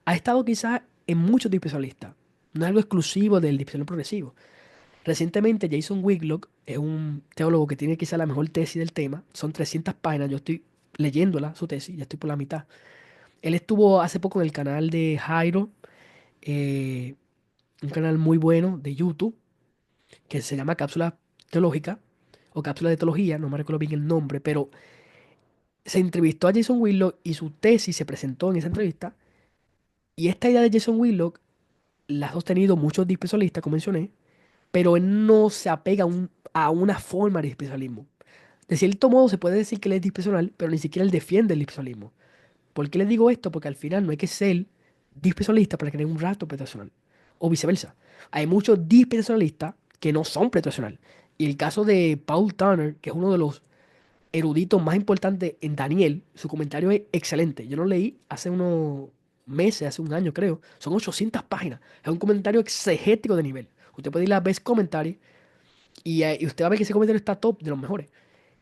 ha estado quizás en muchos dispensacionalistas. No es algo exclusivo del dispensacionalismo progresivo. Recientemente Jason Whitlock es un teólogo que tiene quizás la mejor tesis del tema. Son 300 páginas. Yo estoy leyéndola, su tesis, ya estoy por la mitad. Él estuvo hace poco en el canal de Jairo, eh, un canal muy bueno de YouTube, que se llama Cápsula Teológica o Cápsula de Teología, no me recuerdo bien el nombre, pero se entrevistó a Jason Whitlock y su tesis se presentó en esa entrevista. Y esta idea de Jason Whitlock la ha sostenido muchos dispensacionalistas, como mencioné, pero él no se apega a una forma de dispensacionalismo. De cierto modo se puede decir que él es dispensacional, pero ni siquiera él defiende el dispensacionalismo. ¿Por qué les digo esto? Porque al final no hay que ser dispensacionalista para creer un rapto pretensional. O viceversa. Hay muchos dispensacionalistas que no son pretensional. Y el caso de Paul Turner, que es uno de los eruditos más importantes en Daniel, su comentario es excelente. Yo lo leí hace unos meses, hace un año creo. Son 800 páginas. Es un comentario exegético de nivel. Usted puede ir a Best Commentary y usted va a ver que ese comentario está top de los mejores.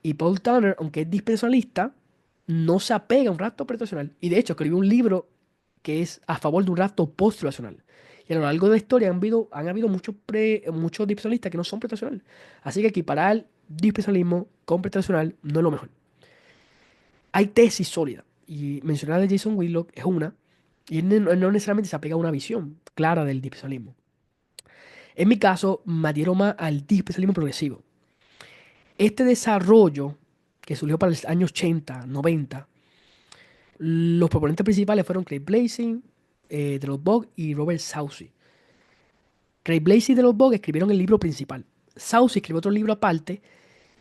Y Paul Turner, aunque es dispensacionalista, no se apega a un rapto pretensional. Y de hecho, escribió un libro que es a favor de un rapto post-relacional. Y a lo largo de la historia han habido muchos dispensacionalistas que no son pretensionales. Así que equiparar dispensacionalismo con pretensional no es lo mejor. Hay tesis sólidas. Y mencionar de Jason Whitlock es una. Y él no necesariamente se apega a una visión clara del dispensacionalismo. En mi caso, me adhiero más al dispensacionalismo progresivo. Este desarrollo que surgió para el año 80, 90. Los proponentes principales fueron Craig Blazing, de los Bog y Robert Soucy. Craig Blazing y de los Bog escribieron el libro principal. Soucy escribió otro libro aparte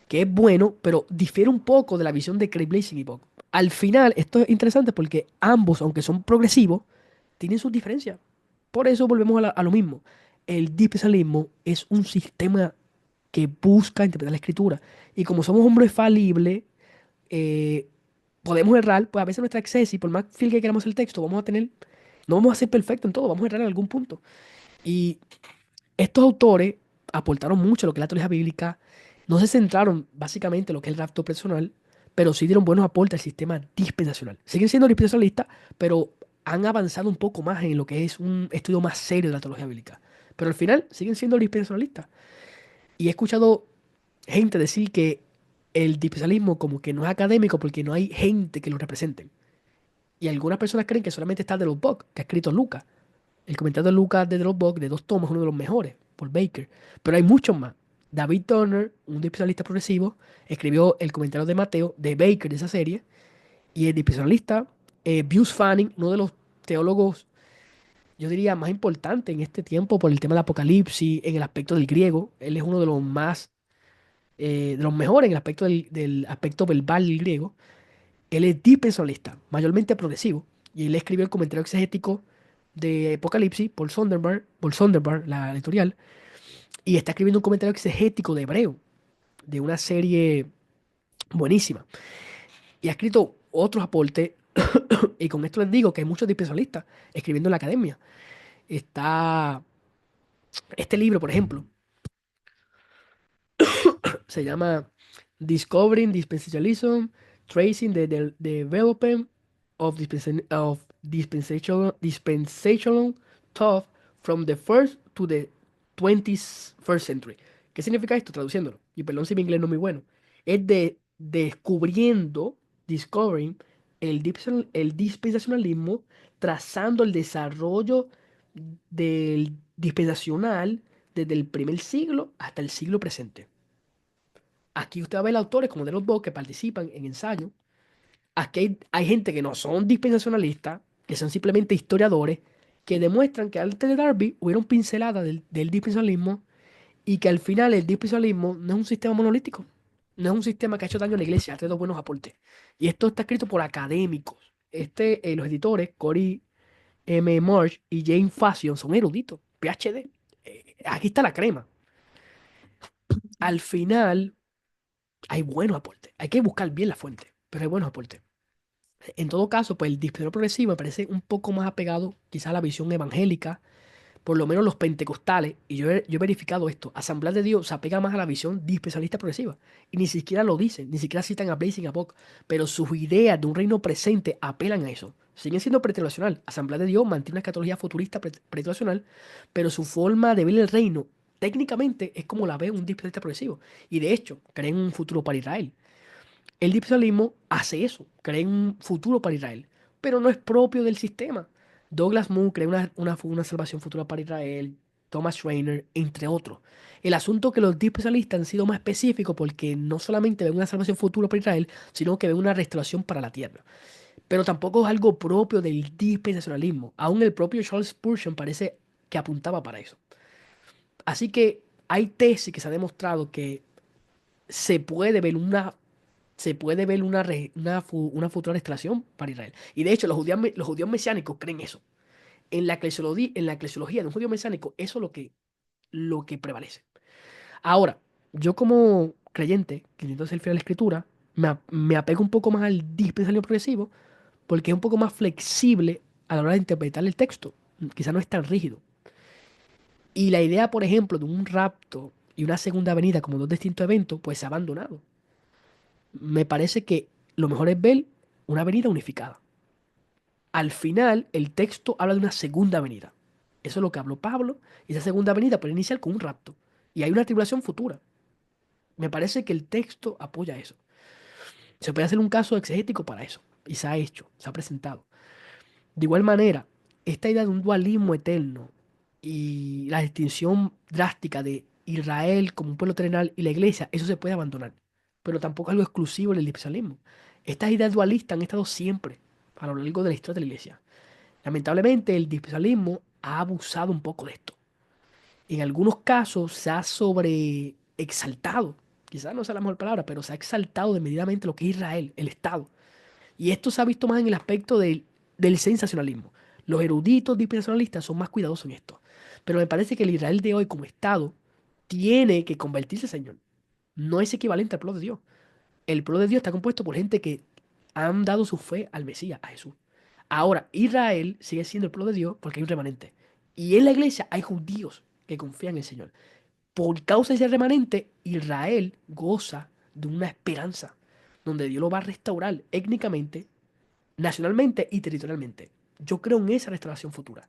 que es bueno, pero difiere un poco de la visión de Craig Blazing y Bog. Al final, esto es interesante porque ambos, aunque son progresivos, tienen sus diferencias. Por eso volvemos a lo mismo. El dispensacionalismo es un sistema que busca interpretar la escritura. Y como somos hombres falibles, eh, podemos errar, pues a veces nuestra exégesis, por más fiel que queramos el texto, no vamos a ser perfectos en todo, vamos a errar en algún punto. Y estos autores aportaron mucho a lo que es la teología bíblica, no se centraron básicamente en lo que es el rapto personal, pero sí dieron buenos aportes al sistema dispensacional. Siguen siendo dispensacionalistas, pero han avanzado un poco más en lo que es un estudio más serio de la teología bíblica. Pero al final siguen siendo dispensacionalistas. Y he escuchado gente decir que el dispensacionalismo como que no es académico porque no hay gente que lo represente. Y algunas personas creen que solamente está de los Buck, que ha escrito Lucas. El comentario de Lucas de Dropbox de 2 tomos es uno de los mejores, por Baker. Pero hay muchos más. David Turner, un dispensacionalista progresivo, escribió el comentario de Mateo, de Baker, de esa serie. Y el dispensacionalista Bruce Fanning, uno de los teólogos, yo diría, más importantes en este tiempo por el tema del Apocalipsis, en el aspecto del griego. Él es uno de los más, de los mejores en el aspecto del aspecto verbal del griego. Él es dispensacionalista, mayormente progresivo, y él escribió el comentario exegético de Apocalipsis por Sonderbar, la editorial, y está escribiendo un comentario exegético de Hebreo, de una serie buenísima. Y ha escrito otros aportes, y con esto les digo que hay muchos dispensacionalistas escribiendo en la academia. Está este libro, por ejemplo, se llama Discovering Dispensationalism, Tracing the Development of Dispensational Thought from the first to the 21st century. ¿Qué significa esto? Traduciéndolo. Y perdón si mi inglés no es muy bueno. Es de descubriendo, discovering, el dispensacionalismo, trazando el desarrollo del dispensacional desde el primer siglo hasta el siglo presente. Aquí usted va a ver autores como de los dos que participan en ensayos. Aquí hay gente que no son dispensacionalistas, que son simplemente historiadores, que demuestran que antes de Darby hubieron pinceladas del dispensacionalismo y que al final el dispensacionalismo no es un sistema monolítico, no es un sistema que ha hecho daño a la iglesia, ha traído buenos aportes. Y esto está escrito por académicos. Los editores, Cory M. Marsh y Jane Fashion, son eruditos, PhD. Aquí está la crema. Al final hay buenos aportes. Hay que buscar bien la fuente, pero hay buenos aportes. En todo caso, pues el dispensador progresivo me parece un poco más apegado quizás a la visión evangélica, por lo menos los pentecostales, y yo he verificado esto, Asamblea de Dios se apega más a la visión dispensalista progresiva, y ni siquiera lo dicen, ni siquiera citan a Blazing a Bock, pero sus ideas de un reino presente apelan a eso. Siguen siendo pretribulacional. Asamblea de Dios mantiene una escatología futurista pretribulacional, pero su forma de ver el reino técnicamente es como la ve un dispensalista progresivo. Y de hecho, creen un futuro para Israel. El dispensacionalismo hace eso, crea un futuro para Israel, pero no es propio del sistema. Douglas Moo crea una salvación futura para Israel, Thomas Schreiner, entre otros. El asunto es que los dispensacionalistas han sido más específicos porque no solamente ven una salvación futura para Israel, sino que ven una restauración para la tierra. Pero tampoco es algo propio del dispensacionalismo. Aún el propio Charles Spurgeon parece que apuntaba para eso. Así que hay tesis que se ha demostrado que se puede ver una futura restauración para Israel. Y de hecho, los judíos mesiánicos creen eso. En la eclesiología de un judío mesiánico, eso es lo que prevalece. Ahora, yo como creyente, que intento ser fiel a la escritura, me apego un poco más al dispensario progresivo, porque es un poco más flexible a la hora de interpretar el texto. Quizá no es tan rígido. Y la idea, por ejemplo, de un rapto y una segunda venida como dos distintos eventos, pues se ha abandonado. Me parece que lo mejor es ver una venida unificada. Al final, el texto habla de una segunda venida. Eso es lo que habló Pablo, y esa segunda venida puede iniciar con un rapto. Y hay una tribulación futura. Me parece que el texto apoya eso. Se puede hacer un caso exegético para eso. Y se ha hecho, se ha presentado. De igual manera, esta idea de un dualismo eterno y la distinción drástica de Israel como un pueblo terrenal y la iglesia, eso se puede abandonar. pero tampoco es algo exclusivo del dispensacionalismo. Estas ideas dualistas han estado siempre a lo largo de la historia de la iglesia. Lamentablemente, el dispensacionalismo ha abusado un poco de esto. En algunos casos se ha sobreexaltado, quizás no sea la mejor palabra, pero se ha exaltado desmedidamente lo que es Israel, el Estado. Y esto se ha visto más en el aspecto del sensacionalismo. Los eruditos dispensacionalistas son más cuidadosos en esto. Pero me parece que el Israel de hoy como Estado tiene que convertirse, Señor. No es equivalente al pueblo de Dios. El pueblo de Dios está compuesto por gente que han dado su fe al Mesías, a Jesús. Ahora, Israel sigue siendo el pueblo de Dios porque hay un remanente. Y en la iglesia hay judíos que confían en el Señor. Por causa de ese remanente, Israel goza de una esperanza donde Dios lo va a restaurar étnicamente, nacionalmente y territorialmente. Yo creo en esa restauración futura.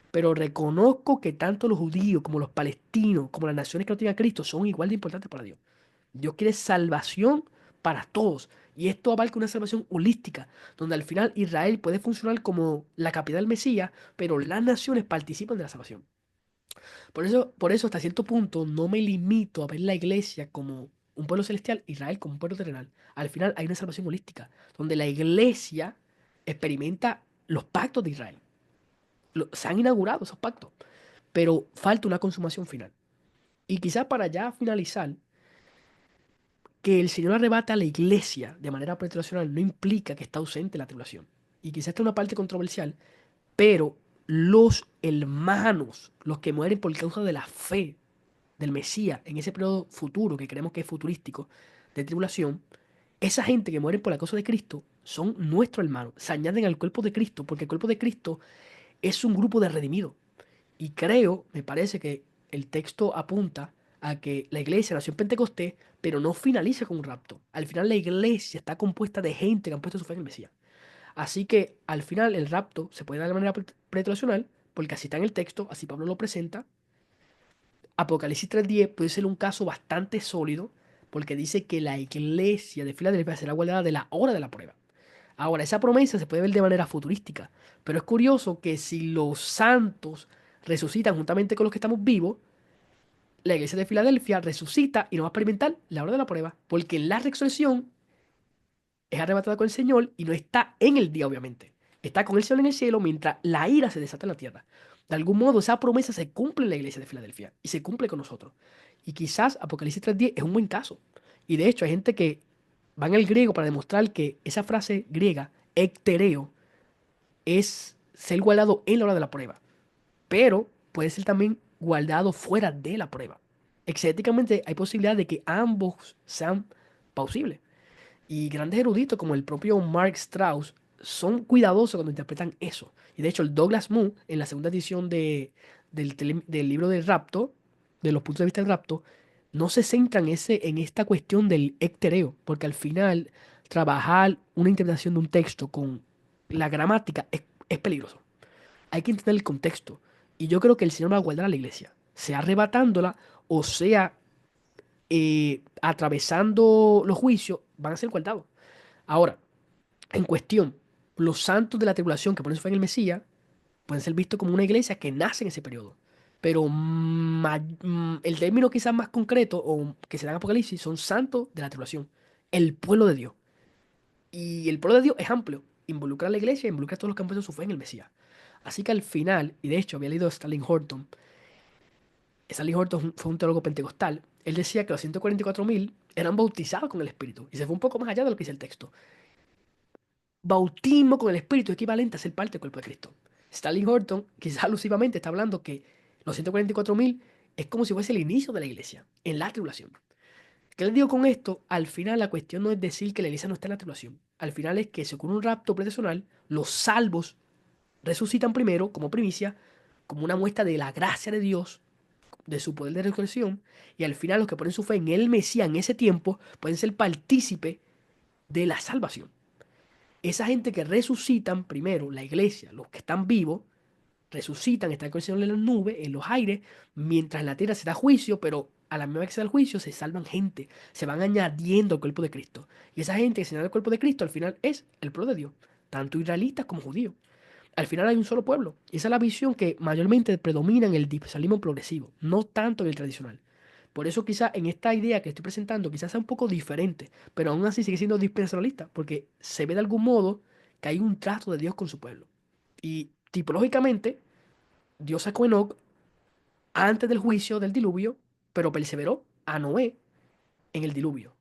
Pero reconozco que tanto los judíos como los palestinos, como las naciones que no tienen a Cristo, son igual de importantes para Dios. Dios quiere salvación para todos. Y esto abarca una salvación holística, donde al final Israel puede funcionar como la capital del Mesías, pero las naciones participan de la salvación. Por eso, hasta cierto punto, no me limito a ver la iglesia como un pueblo celestial, Israel como un pueblo terrenal. Al final hay una salvación holística, donde la iglesia experimenta los pactos de Israel. Se han inaugurado esos pactos, pero falta una consumación final. Y quizás para ya finalizar, que el Señor arrebata a la iglesia de manera pretensional no implica que está ausente la tribulación. Y quizás esta es una parte controversial, pero los hermanos, los que mueren por causa de la fe del Mesías en ese periodo futuro, que creemos que es futurístico, de tribulación, esa gente que muere por la causa de Cristo son nuestros hermanos. Se añaden al cuerpo de Cristo, porque el cuerpo de Cristo es un grupo de redimidos. Y creo, me parece que el texto apunta a que la iglesia nació en Pentecostés, pero no finaliza con un rapto. Al final la iglesia está compuesta de gente que han puesto su fe en el Mesías. Así que al final el rapto se puede dar de manera pretracional, porque así está en el texto, así Pablo lo presenta. Apocalipsis 3:10 puede ser un caso bastante sólido, porque dice que la iglesia de Filadelfia será guardada de la hora de la prueba. Ahora, esa promesa se puede ver de manera futurística, pero es curioso que si los santos resucitan juntamente con los que estamos vivos, la iglesia de Filadelfia resucita y no va a experimentar la hora de la prueba, porque la resurrección es arrebatada con el Señor y no está en el día, obviamente. Está con el Señor en el cielo mientras la ira se desata en la tierra. De algún modo, esa promesa se cumple en la iglesia de Filadelfia y se cumple con nosotros. Y quizás Apocalipsis 3:10 es un buen caso. Y de hecho, hay gente que va en el griego para demostrar que esa frase griega, ektereo, es ser guardado en la hora de la prueba, pero puede ser también guardado fuera de la prueba. Exegéticamente hay posibilidad de que ambos sean plausibles. Y grandes eruditos como el propio Mark Strauss son cuidadosos cuando interpretan eso. Y de hecho el Douglas Moo, en la segunda edición del libro de Rapto, de los puntos de vista del rapto, no se centra en esta cuestión del ectereo, porque al final trabajar una interpretación de un texto con la gramática es peligroso. Hay que entender el contexto. Y yo creo que el Señor va a guardar a la iglesia, sea arrebatándola o sea atravesando los juicios, van a ser guardados. Ahora, en cuestión, los santos de la tribulación que ponen su fe en el Mesías pueden ser vistos como una iglesia que nace en ese periodo. Pero el término quizás más concreto o que se da en Apocalipsis son santos de la tribulación, el pueblo de Dios. Y el pueblo de Dios es amplio, involucra a la iglesia, involucra a todos los que han puesto su fe en el Mesías. Así que al final, y de hecho había leído a Stanley Horton fue un teólogo pentecostal, él decía que los 144.000 eran bautizados con el Espíritu. Y se fue un poco más allá de lo que dice el texto. Bautismo con el Espíritu es equivalente a ser parte del cuerpo de Cristo. Stanley Horton, quizás alusivamente, está hablando que los 144.000 es como si fuese el inicio de la iglesia, en la tribulación. ¿Qué les digo con esto? Al final la cuestión no es decir que la iglesia no está en la tribulación. Al final es que se ocurre un rapto presesional, los salvos resucitan primero como primicia, como una muestra de la gracia de Dios, de su poder de resurrección, y al final los que ponen su fe en el Mesías en ese tiempo pueden ser partícipes de la salvación. Esa gente que resucitan primero, la iglesia, los que están vivos, resucitan, están con el Señor en las nubes, en los aires, mientras en la tierra se da juicio, pero a la misma vez que se da el juicio, se salvan gente, se van añadiendo al cuerpo de Cristo. Y esa gente que se añade al cuerpo de Cristo, al final es el pueblo de Dios, tanto israelitas como judíos. Al final hay un solo pueblo. Y esa es la visión que mayormente predomina en el dispensacionalismo progresivo, no tanto en el tradicional. Por eso quizá en esta idea que estoy presentando quizás sea un poco diferente, pero aún así sigue siendo dispensacionalista, porque se ve de algún modo que hay un trato de Dios con su pueblo. Y tipológicamente, Dios sacó a Enoch antes del juicio del diluvio, pero perseveró a Noé en el diluvio.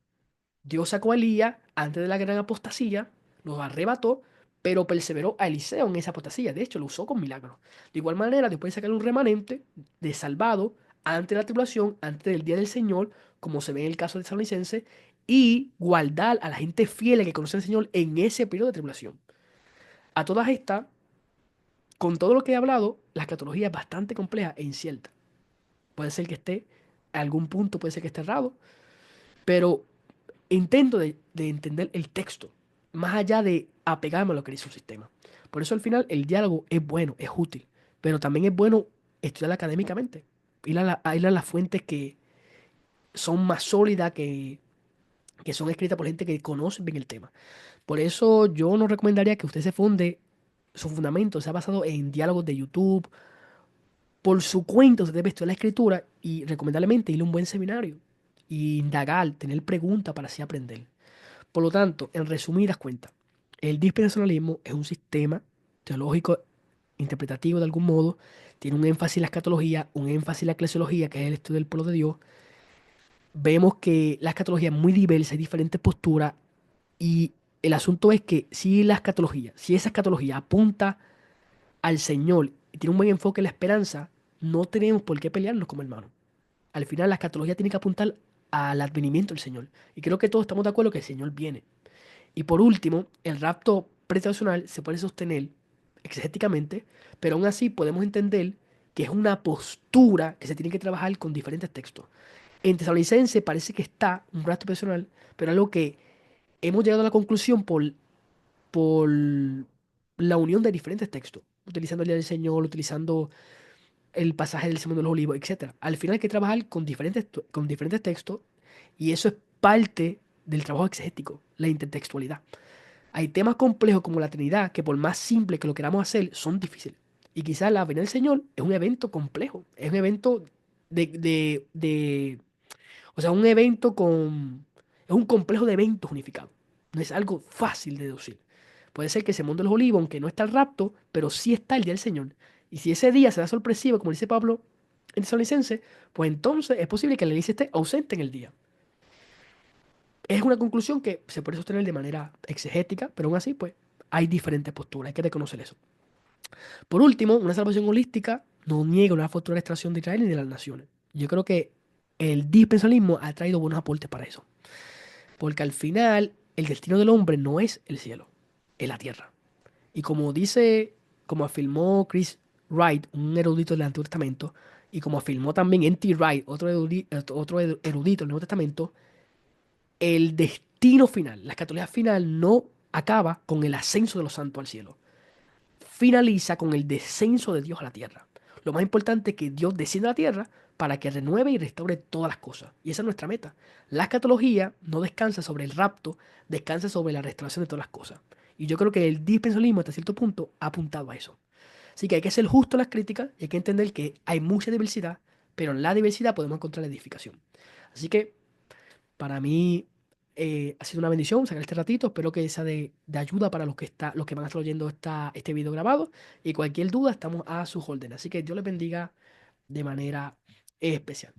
Dios sacó a Elías antes de la gran apostasía, los arrebató, pero perseveró a Eliseo en esa apostasía. De hecho, lo usó con milagros. De igual manera, después de sacar un remanente de salvado ante la tribulación, antes del día del Señor, como se ve en el caso de Tesalonicense, y guardar a la gente fiel que conoce al Señor en ese periodo de tribulación. A todas estas, con todo lo que he hablado, la escatología es bastante compleja e incierta. Puede ser que esté, a algún punto puede ser que esté errado, pero intento de entender el texto, más allá de apegarme a lo que dice un sistema. Por eso al final el diálogo es bueno, es útil, pero también es bueno estudiar académicamente, ir a las fuentes que son más sólidas, que son escritas por gente que conoce bien el tema. Por eso yo no recomendaría que usted se funde, su fundamento sea basado en diálogos de YouTube. Por su cuenta se debe estudiar la escritura y recomendablemente ir a un buen seminario y indagar, tener preguntas para así aprender. Por lo tanto, en resumidas cuentas, el dispensacionalismo es un sistema teológico interpretativo de algún modo, tiene un énfasis en la escatología, un énfasis en la eclesiología, que es el estudio del pueblo de Dios. Vemos que la escatología es muy diversa, hay diferentes posturas, y el asunto es que si esa escatología apunta al Señor y tiene un buen enfoque en la esperanza, no tenemos por qué pelearnos como hermanos. Al final, la escatología tiene que apuntar al advenimiento del Señor. Y creo que todos estamos de acuerdo que el Señor viene. Y por último, el rapto pretribulacional se puede sostener exegéticamente, pero aún así podemos entender que es una postura que se tiene que trabajar con diferentes textos. En Tesalonicense parece que está un rapto pretribulacional, pero algo que hemos llegado a la conclusión por la unión de diferentes textos, utilizando el día del Señor, utilizando el pasaje del Sermón de los Olivos, etcétera. Al final hay que trabajar con diferentes textos y eso es parte del trabajo exegético, la intertextualidad. Hay temas complejos como la Trinidad que por más simple que lo queramos hacer, son difíciles. Y quizás la venida del Señor es un evento complejo, es un evento o sea, un evento con, es un complejo de eventos unificados. No es algo fácil de deducir. Puede ser que ese mundo de los olivos, aunque no está el rapto, pero sí está el día del Señor. Y si ese día será sorpresivo, como dice Pablo en Tesalonicense, pues entonces es posible que la iglesia esté ausente en el día. Es una conclusión que se puede sostener de manera exegética, pero aún así, pues, hay diferentes posturas, hay que reconocer eso. Por último, una salvación holística no niega una futura extracción de Israel ni de las naciones. Yo creo que el dispensacionalismo ha traído buenos aportes para eso, porque al final el destino del hombre no es el cielo, es la tierra. Y como afirmó Chris Wright, un erudito del Antiguo Testamento, y como afirmó también N.T. Wright, otro erudito del Nuevo Testamento, el destino final, la escatología final no acaba con el ascenso de los santos al cielo. Finaliza con el descenso de Dios a la tierra. Lo más importante es que Dios descienda a la tierra para que renueve y restaure todas las cosas. Y esa es nuestra meta. La escatología no descansa sobre el rapto, descansa sobre la restauración de todas las cosas. Y yo creo que el dispensacionalismo hasta cierto punto ha apuntado a eso. Así que hay que ser justo en las críticas y hay que entender que hay mucha diversidad, pero en la diversidad podemos encontrar la edificación. Así que para mí ha sido una bendición sacar este ratito. Espero que sea de ayuda para los que van a estar oyendo este video grabado. Y cualquier duda, estamos a sus órdenes. Así que Dios les bendiga de manera especial.